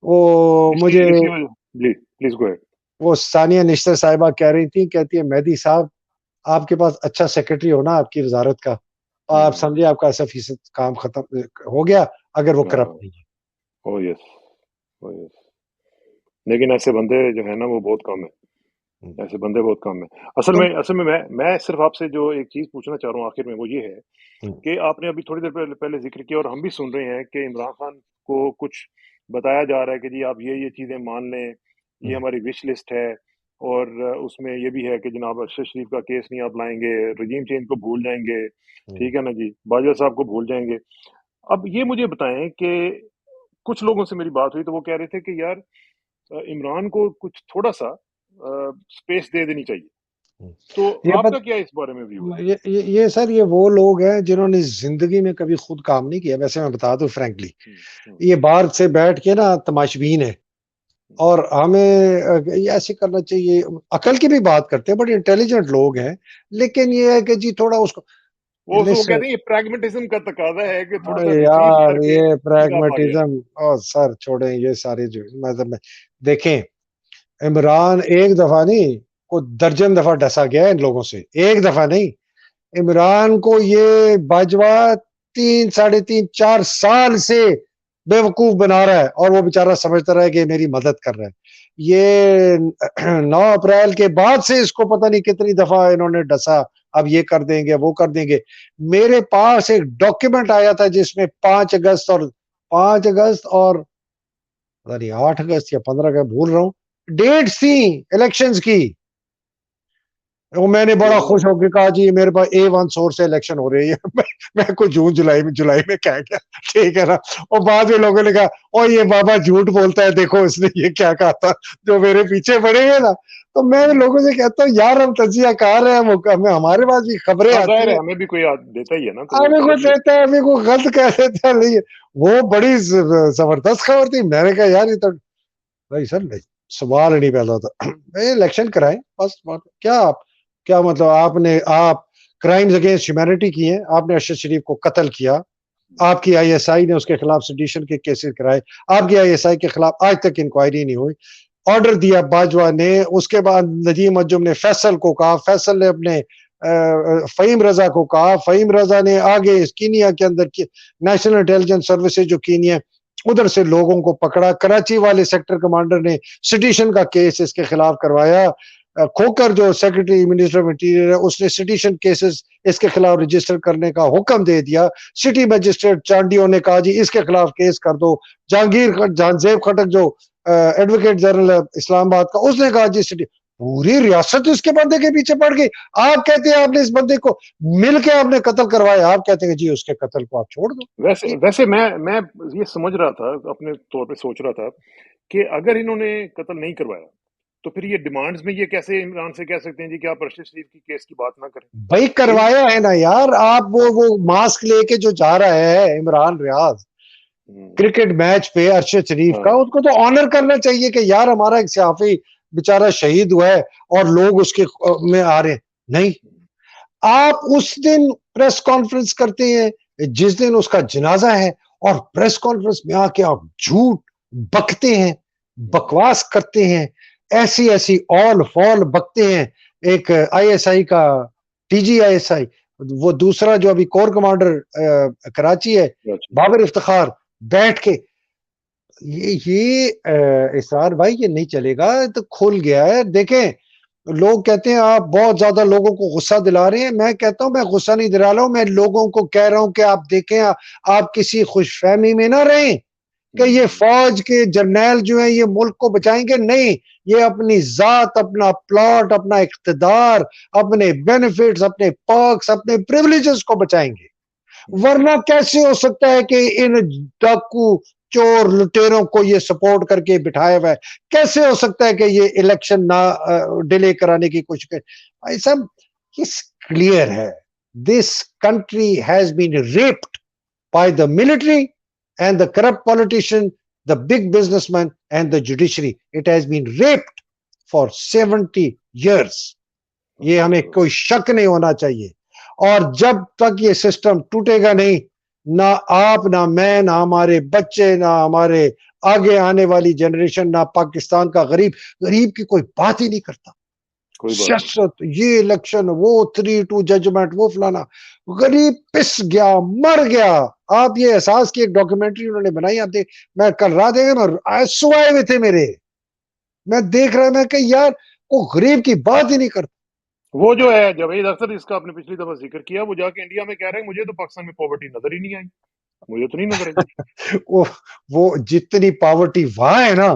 وہ مجھے اسی وجہ جی پلیز گو اہیڈ. وہ ثانیہ نشتر صاحبہ کہہ رہی تھی, کہتی ہے مہدی صاحب آپ کے پاس اچھا سیکرٹری ہونا آپ کی وزارت کا, آپ سمجھے آپ کا 80% کام ختم ہو گیا اگر وہ کرپٹ نہیں ہے. او یس, او یس. لیکن ایسے بندے جو ہے نا وہ بہت کم ہے, ایسے بندے بہت کم ہیں. اصل میں میں صرف آپ سے جو ایک چیز پوچھنا چاہ رہا ہوں آخر میں, وہ یہ ہے کہ آپ نے ابھی تھوڑی دیر پہلے ذکر کیا اور ہم بھی سن رہے ہیں کہ عمران خان کو کچھ بتایا جا رہا ہے کہ جی آپ یہ چیزیں مان لیں, یہ ہماری وش لسٹ ہے, اور اس میں یہ بھی ہے کہ جناب ارشد شریف کا کیس نہیں آپ لائیں گے, رجیم چینج کو بھول جائیں گے, ٹھیک ہے نا جی, باجوہ صاحب کو بھول جائیں گے. اب یہ مجھے بتائیں کہ کچھ لوگوں سے میری بات ہوئی تو وہ کہہ رہے تھے کہ یار عمران کو کچھ تھوڑا سا سپیس دے دینی چاہیے. تو آپ کا کیا اس بارے میں ویو ہے؟ یہ سر یہ وہ لوگ ہیں جنہوں نے زندگی میں کبھی خود کام نہیں کیا. ویسے میں بتا دوں فرینکلی, یہ باہر سے بیٹھ کے نا تماشبین ہے, اور ہمیں ایسے کرنا چاہیے. عقل کی بھی بات کرتے ہیں, بڑے انٹیلیجنٹ لوگ ہیں, لیکن یہ ہے کہ جی تھوڑا اس کو وہ کہتے ہیں یہ پریگمیٹزم کا تقاضا ہے کہ تھوڑا سا ریٹریٹ یار کر کے یہ آپ آگے آئیں. پریگمیٹزم, اور سر چھوڑیں یہ سارے جو مطلب میں دیکھیں, عمران ایک دفعہ نہیں کو درجن دفعہ ڈسا گیا ان لوگوں سے, ایک دفعہ نہیں. عمران کو یہ باجوہ 3-3.5-4 سال سے بے وقوف بنا رہا ہے, اور وہ بیچارہ سمجھتا رہا ہے کہ میری مدد کر رہا ہے. یہ 9 اپریل کے بعد سے اس کو پتہ نہیں کتنی دفعہ انہوں نے ڈسا, اب یہ کر دیں گے وہ کر دیں گے. میرے پاس ایک ڈاکیومنٹ آیا تھا جس میں 5 اگست اور پتہ نہیں 8 اگست یا 15 اگست بھول رہا ہوں ڈیٹس تھیں الیکشنز کی. میں نے بڑا خوش ہو کے کہا جی میرے پاس A1 سورس سے الیکشن ہو رہی ہے. میں کو جون جولائی میں کہہ گیا, ٹھیک ہے نا. اور بعد میں لوگوں نے کہا او یہ بابا جھوٹ بولتا ہے, دیکھو اس نے یہ کیا کہا تھا, جو میرے پیچھے پڑے ہیں نا. تو میں لوگوں سے کہتا ہوں یار ہم تجزیہ کار ہیں, ہمیں ہمارے پاس بھی خبریں آتی ہیں, ہمیں بھی کوئی دیتا ہی ہے نا, ہمیں کو دیتا ہے, ہمیں کو غلط کہہ دیتا ہے. نہیں وہ بڑی زبردست خبر تھی. میں نے کہا یار یہ تو بھائی سر نہیں سوال نہیں پیدا ہوتا, الیکشن کرائیں بس. کیا مطلب آپ کرائمز اگینسٹ ہیومینٹی کی ہیں, آپ نے ارشد شریف کو قتل کیا, آپ کی ISI نے اس کے خلاف سیڈیشن کے کیسز کرائے, آپ کی ISI کے خلاف آج تک انکوائری نہیں ہوئی. آرڈر دیا باجوہ نے, اس کے بعد ندیم انجم نے فیصل کو کہا, فیصل نے اپنے فہیم رضا کو کہا, فہیم رضا نے آگے کینیا کے اندر نیشنل انٹیلیجنس سروسز جو کینیا ادھر سے لوگوں کو پکڑا. کراچی والے سیکٹر کمانڈر نے سیڈیشن کا کیس اس کے خلاف کروایا. کھوکر جو سیکرٹری منسٹر آف انٹیریئر ہے اس نے سیڈیشن کیسز اس کے خلاف رجسٹر کرنے کا حکم دے دیا. سٹی مجسٹریٹ چانڈیوں نے کہا جی اس کے خلاف کیس کر دو. جہانزیب خٹک جو ایڈوکیٹ جنرل اسلام آباد کا, اس نے کہا جی سٹی, پوری ریاست اس کے بندے کے پیچھے پڑ گئی. آپ کہتے ہیں آپ نے اس بندے کو مل کے آپ نے قتل کروایا, آپ کہتے ہیں جی اس کے قتل کو آپ چھوڑ دو. ویسے میں یہ سمجھ رہا تھا, اپنے طور پہ سوچ رہا تھا کہ اگر انہوں نے قتل نہیں کروایا تو پھر یہ ڈیمانڈز میں یہ کیسے عمران سے کہہ سکتے ہیں جی کہ آپ ارشد شریف کی کیس کی بات نہ کریں. بھائی کروایا ہے نا یار, آپ وہ ماسک لے کے جو جا رہا ہے عمران ریاض کرکٹ میچ پہ ارشد شریف کا, اس کو تو آنر کرنا چاہیے کہ یار ہمارا ایک صحافی بیچارہ شہید ہوا ہے اور لوگ اس کے میں آ رہے ہیں. نہیں, آپ اس دن پریس کانفرنس کرتے ہیں جس دن اس کا جنازہ ہے, اور پریس کانفرنس میں آ کے آپ جھوٹ بکتے ہیں, بکواس کرتے ہیں, ایسی آل فال بکتے ہیں. ایک ISI کا TG ISI, وہ دوسرا جو ابھی کور کمانڈر کراچی ہے بابر افتخار, بیٹھ کے یہ اسرار بھائی یہ نہیں چلے گا, تو کھل گیا ہے. دیکھیں لوگ کہتے ہیں آپ بہت زیادہ لوگوں کو غصہ دلا رہے ہیں, میں کہتا ہوں میں غصہ نہیں دلا رہا ہوں, میں لوگوں کو کہہ رہا ہوں کہ آپ دیکھیں آپ کسی خوش فہمی میں نہ رہیں کہ یہ فوج کے جرنیل جو ہیں یہ ملک کو بچائیں گے. نہیں, یہ اپنی ذات, اپنا پلاٹ, اپنا اقتدار, اپنے بینیفٹس, اپنے پرکس, اپنے پریویلیجز کو بچائیں گے. ورنہ کیسے ہو سکتا ہے کہ ان ڈاکو چور لٹیروں کو یہ سپورٹ کر کے بٹھایا ہوا ہے؟ کیسے ہو سکتا ہے کہ یہ الیکشن نہ ڈیلے کرانے کی کوشش کرے؟ بھائی صاحب کلیئر ہے, this country has been rapid by the military and the corrupt politician, the big businessman and the judiciary. It has been raped for 70 years. یہ ہمیں کوئی شک نہیں ہونا چاہیے. اور جب تک یہ سسٹم ٹوٹے گا نہیں, نہ آپ نہ میں نہ ہمارے بچے نہ ہمارے آگے آنے والی جنریشن نہ پاکستان کا غریب کی کوئی بات ہی نہیں کرتا. سیاست, یہ الیکشن, وہ 3-2 ججمنٹ, وہ فلانا, غریب پس گیا, مر گیا. آپ یہ احساس کی ایک ڈاکیومنٹری انہوں نے بنائی, آپ دیکھ, میں کل رات دیکھ نا, آنسو آئے ہوئے تھے میرے, میں دیکھ رہا, میں کہ یار وہ غریب کی بات ہی نہیں کرتا. وہ جو ہے جاوید اختر, اس کا آپ نے پچھلی دفعہ ذکر کیا, وہ جا کے انڈیا میں کہہ رہے ہیں مجھے تو پاکستان میں پاورٹی نظر ہی نہیں آئی, مجھے تو نہیں نظر آئی. وہ جتنی پاورٹی وہاں ہے نا,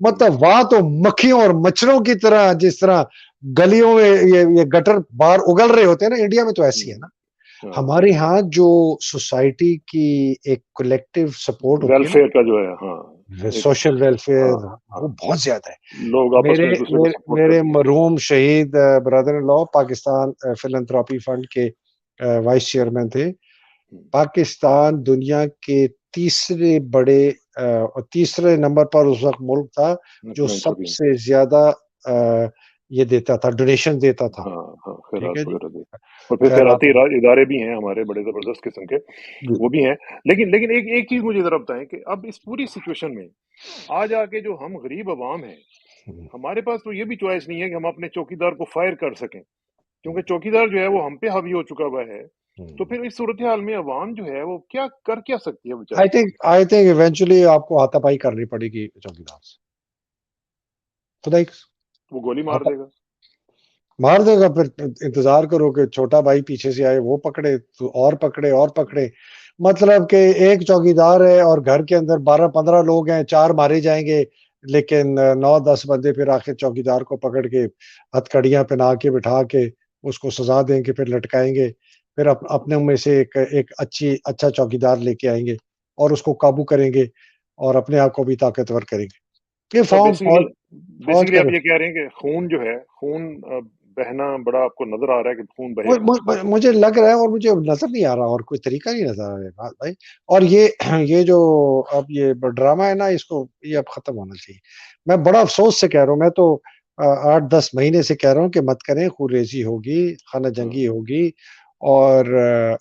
مطلب وہاں تو مکھیوں اور مچھروں کی طرح, جس طرح گلیوں میں یہ گٹر باہر اگل رہے ہوتے ہیں نا, انڈیا میں تو ایسی ہے نا. ہمارے ہاں جو سوسائٹی کی ایک کلیکٹیو سپورٹ ہوتی ہے, ویلفیئر کا جو ہے, ہاں, سوشل ویلفیئر, وہ بہت زیادہ ہے. لوگ آپس میں میرے مرحوم شہید برادر ان لا پاکستان فلانتھراپی فنڈ کے وائس چیئرمین تھے. پاکستان دنیا کے تیسرے نمبر پر اس وقت ملک تھا جو سب سے زیادہ یہ دیتا تھا, ڈونیشن دیتا تھا. اور پھر خیراتی ادارے بھی ہیں ہمارے بڑے زبردست قسم کے, وہ بھی ہیں. لیکن ایک چیز مجھے ذرا بتائیں کہ اب اس پوری سچویشن میں آج آ کے جو ہم غریب عوام ہیں, ہمارے پاس تو یہ بھی چوائس نہیں ہے کہ ہم اپنے چوکیدار کو فائر کر سکیں, کیونکہ چوکیدار جو ہے وہ ہم پہ حاوی ہو چکا ہوا ہے. تو پھر اس صورتحال میں عوام جو ہے وہ کیا کر سکتی ہے؟ I think eventually آپ کو ہاتھا پائی کرنی پڑے گی چوکیدار سے. خدا وہ گولی مار دے گا, پھر انتظار کرو کہ چھوٹا بھائی پیچھے سے آئے, وہ پکڑے تو اور پکڑے. مطلب کہ ایک چوکیدار ہے اور گھر کے اندر 12-15 لوگ ہیں, 4 مارے جائیں گے, لیکن 9-10 بندے پھر آخر چوکیدار کو پکڑ کے ہتھ کڑیاں پہنا کے بٹھا کے اس کو سزا دیں گے, پھر لٹکائیں گے, پھر اپنے میں سے ایک اچھا چوکیدار لے کے آئیں گے اور اس کو قابو کریں گے اور اپنے آپ کو بھی طاقتور کریں گے. یہ بیسیکلی آپ یہ کہہ رہے ہیں کہ خون جو ہے, خون بہنا بڑا آپ کو نظر آ رہا ہے کہ خون بہے گا؟ مجھے لگ رہا ہے, اور مجھے نظر نہیں آ رہا, اور کوئی طریقہ نہیں نظر آ رہا بھائی. اور یہ جو اب یہ ڈرامہ ہے نا, اس کو یہ اب ختم ہونا چاہیے. میں بڑا افسوس سے کہہ رہا ہوں, میں تو 8-10 مہینے سے کہہ رہا ہوں کہ مت کریں, خون ریزی ہوگی, خانہ جنگی ہوگی اور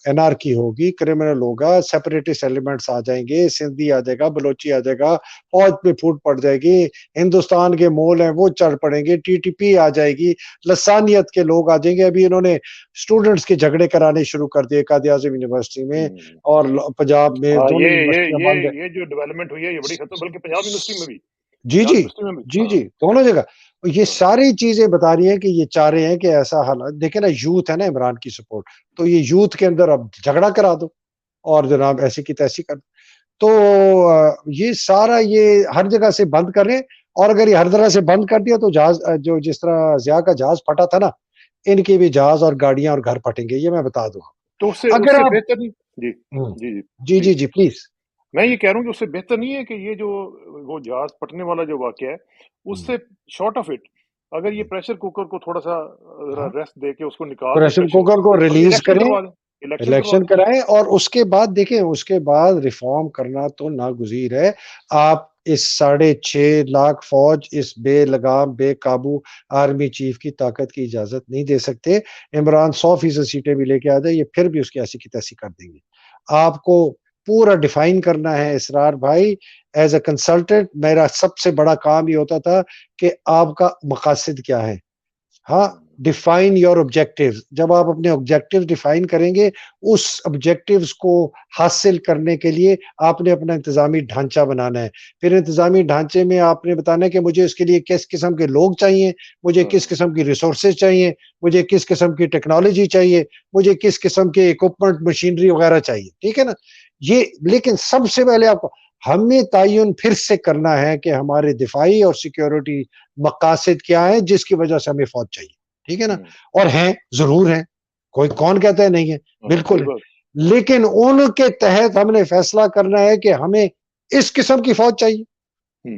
انارکی ہوگی, کرمنل ہوگا, سیپریٹسٹ ایلیمنٹس آ جائیں گے, سندھی آ جائے گا, بلوچی آ جائے گا, فوج پہ پھوٹ پڑ جائے گی, ہندوستان کے مول ہیں وہ چڑھ پڑیں گے, ٹی ٹی پی آ جائے گی, لسانیت کے لوگ آ جائیں گے. ابھی انہوں نے اسٹوڈنٹس کے جھگڑے کرانے شروع کر دیے قائد اعظم یونیورسٹی میں اور پنجاب میں, دونوں یونیورسٹیاں بند ہیں. یہ جو ڈیولپمنٹ ہوئی ہے یہ بڑی خطرناک, بلکہ پنجاب یونیورسٹی میں بھی, جی دونوں جگہ یہ ساری چیزیں بتا رہی ہیں کہ یہ چاہ رہے ہیں کہ ایسا حالات. دیکھیں نا, یوتھ ہے نا عمران کی سپورٹ, تو یہ یوتھ کے اندر اب جھگڑا کرا دو اور جناب ایسی کی تیسی کر دو. تو یہ سارا یہ ہر جگہ سے بند کر رہے ہیں, اور اگر یہ ہر طرح سے بند کر دیا تو جہاز جو جس طرح ضیاء کا جہاز پھٹا تھا نا, ان کے بھی جہاز اور گاڑیاں اور گھر پھٹیں گے, یہ میں بتا دوں. تو اس سے بہتر نہیں, جی پلیز, میں یہ کہہ رہا ہوں کہ اس سے بہتر نہیں ہے کہ یہ جو وہ جہاز پھٹنے والا جو واقعہ ہے, اس سے شارٹ آف اٹ اگر یہ پریشر کوکر کو تھوڑا سا ریسٹ دے کے اس کو نکال, پریشر کوکر کو ریلیز کریں, الیکشن کرائیں, اور اس کے بعد دیکھیں, اس کے بعد ریفارم کرنا تو ناگزیر ہے. آپ اس 6.5 لاکھ فوج, اس بے لگام بے قابو آرمی چیف کی طاقت کی اجازت نہیں دے سکتے. عمران 100% سیٹیں بھی لے کے آ جائے, یہ پھر بھی اس کی ایسی کی تیسی کر دیں گے. آپ کو پورا ڈیفائن کرنا ہے اسرار بھائی. ایز اے کنسلٹنٹ میرا سب سے بڑا کام یہ ہوتا تھا کہ آپ کا مقاصد کیا ہے. ہاں, ڈیفائن یور آبجیکٹیوز. جب آپ اپنے آبجیکٹیو ڈیفائن کریں گے, اس آبجیکٹیوز کو حاصل کرنے کے لیے آپ نے اپنا انتظامی ڈھانچہ بنانا ہے. پھر انتظامی ڈھانچے میں آپ نے بتانا ہے کہ مجھے اس کے لیے کس قسم کے لوگ چاہیے, مجھے کس قسم کی ریسورسز چاہیے, مجھے کس قسم کی ٹیکنالوجی چاہیے, مجھے کس قسم کے اکوپمنٹ مشینری وغیرہ چاہیے. ٹھیک ہے نا یہ, لیکن سب سے پہلے آپ کو ہمیں تعین پھر سے کرنا ہے کہ ہمارے دفاعی اور سیکیورٹی مقاصد کیا ہے جس کی وجہ سے ہمیں فوج چاہیے. ٹھیک ہے نا, اور ہیں, ضرور ہیں, کوئی کون کہتا ہے نہیں ہے, بالکل ہے, لیکن ان کے تحت ہم نے فیصلہ کرنا ہے کہ ہمیں اس قسم کی فوج چاہیے.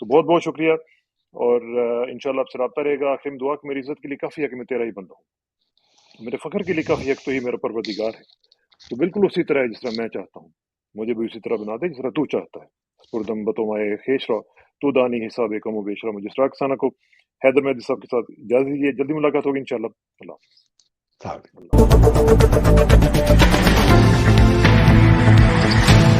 تو بہت بہت شکریہ، اور انشاءاللہ آپ سے رابطہ رہے گا. آخر میں دعا کہ میری عزت کے لیے کافی ہے کہ میں تیرا ہی بندہ ہوں، میرے فخر کے لیے کافی ہے کہ تو ہی میرا پروردگار ہے. تو بالکل اسی طرح ہے جس طرح میں چاہتا ہوں، مجھے بھی اسی طرح بنا دے جس طرح تو چاہتا ہے. پردم بتومائے خیش رو تو دانی حساب کم و بیش رو. مجھے اشراق ثانہ کو حیدر مہدی صاحب کے ساتھ اجازت دیجیے، جلدی ملاقات ہوگی انشاءاللہ. اللہ تھا اللہ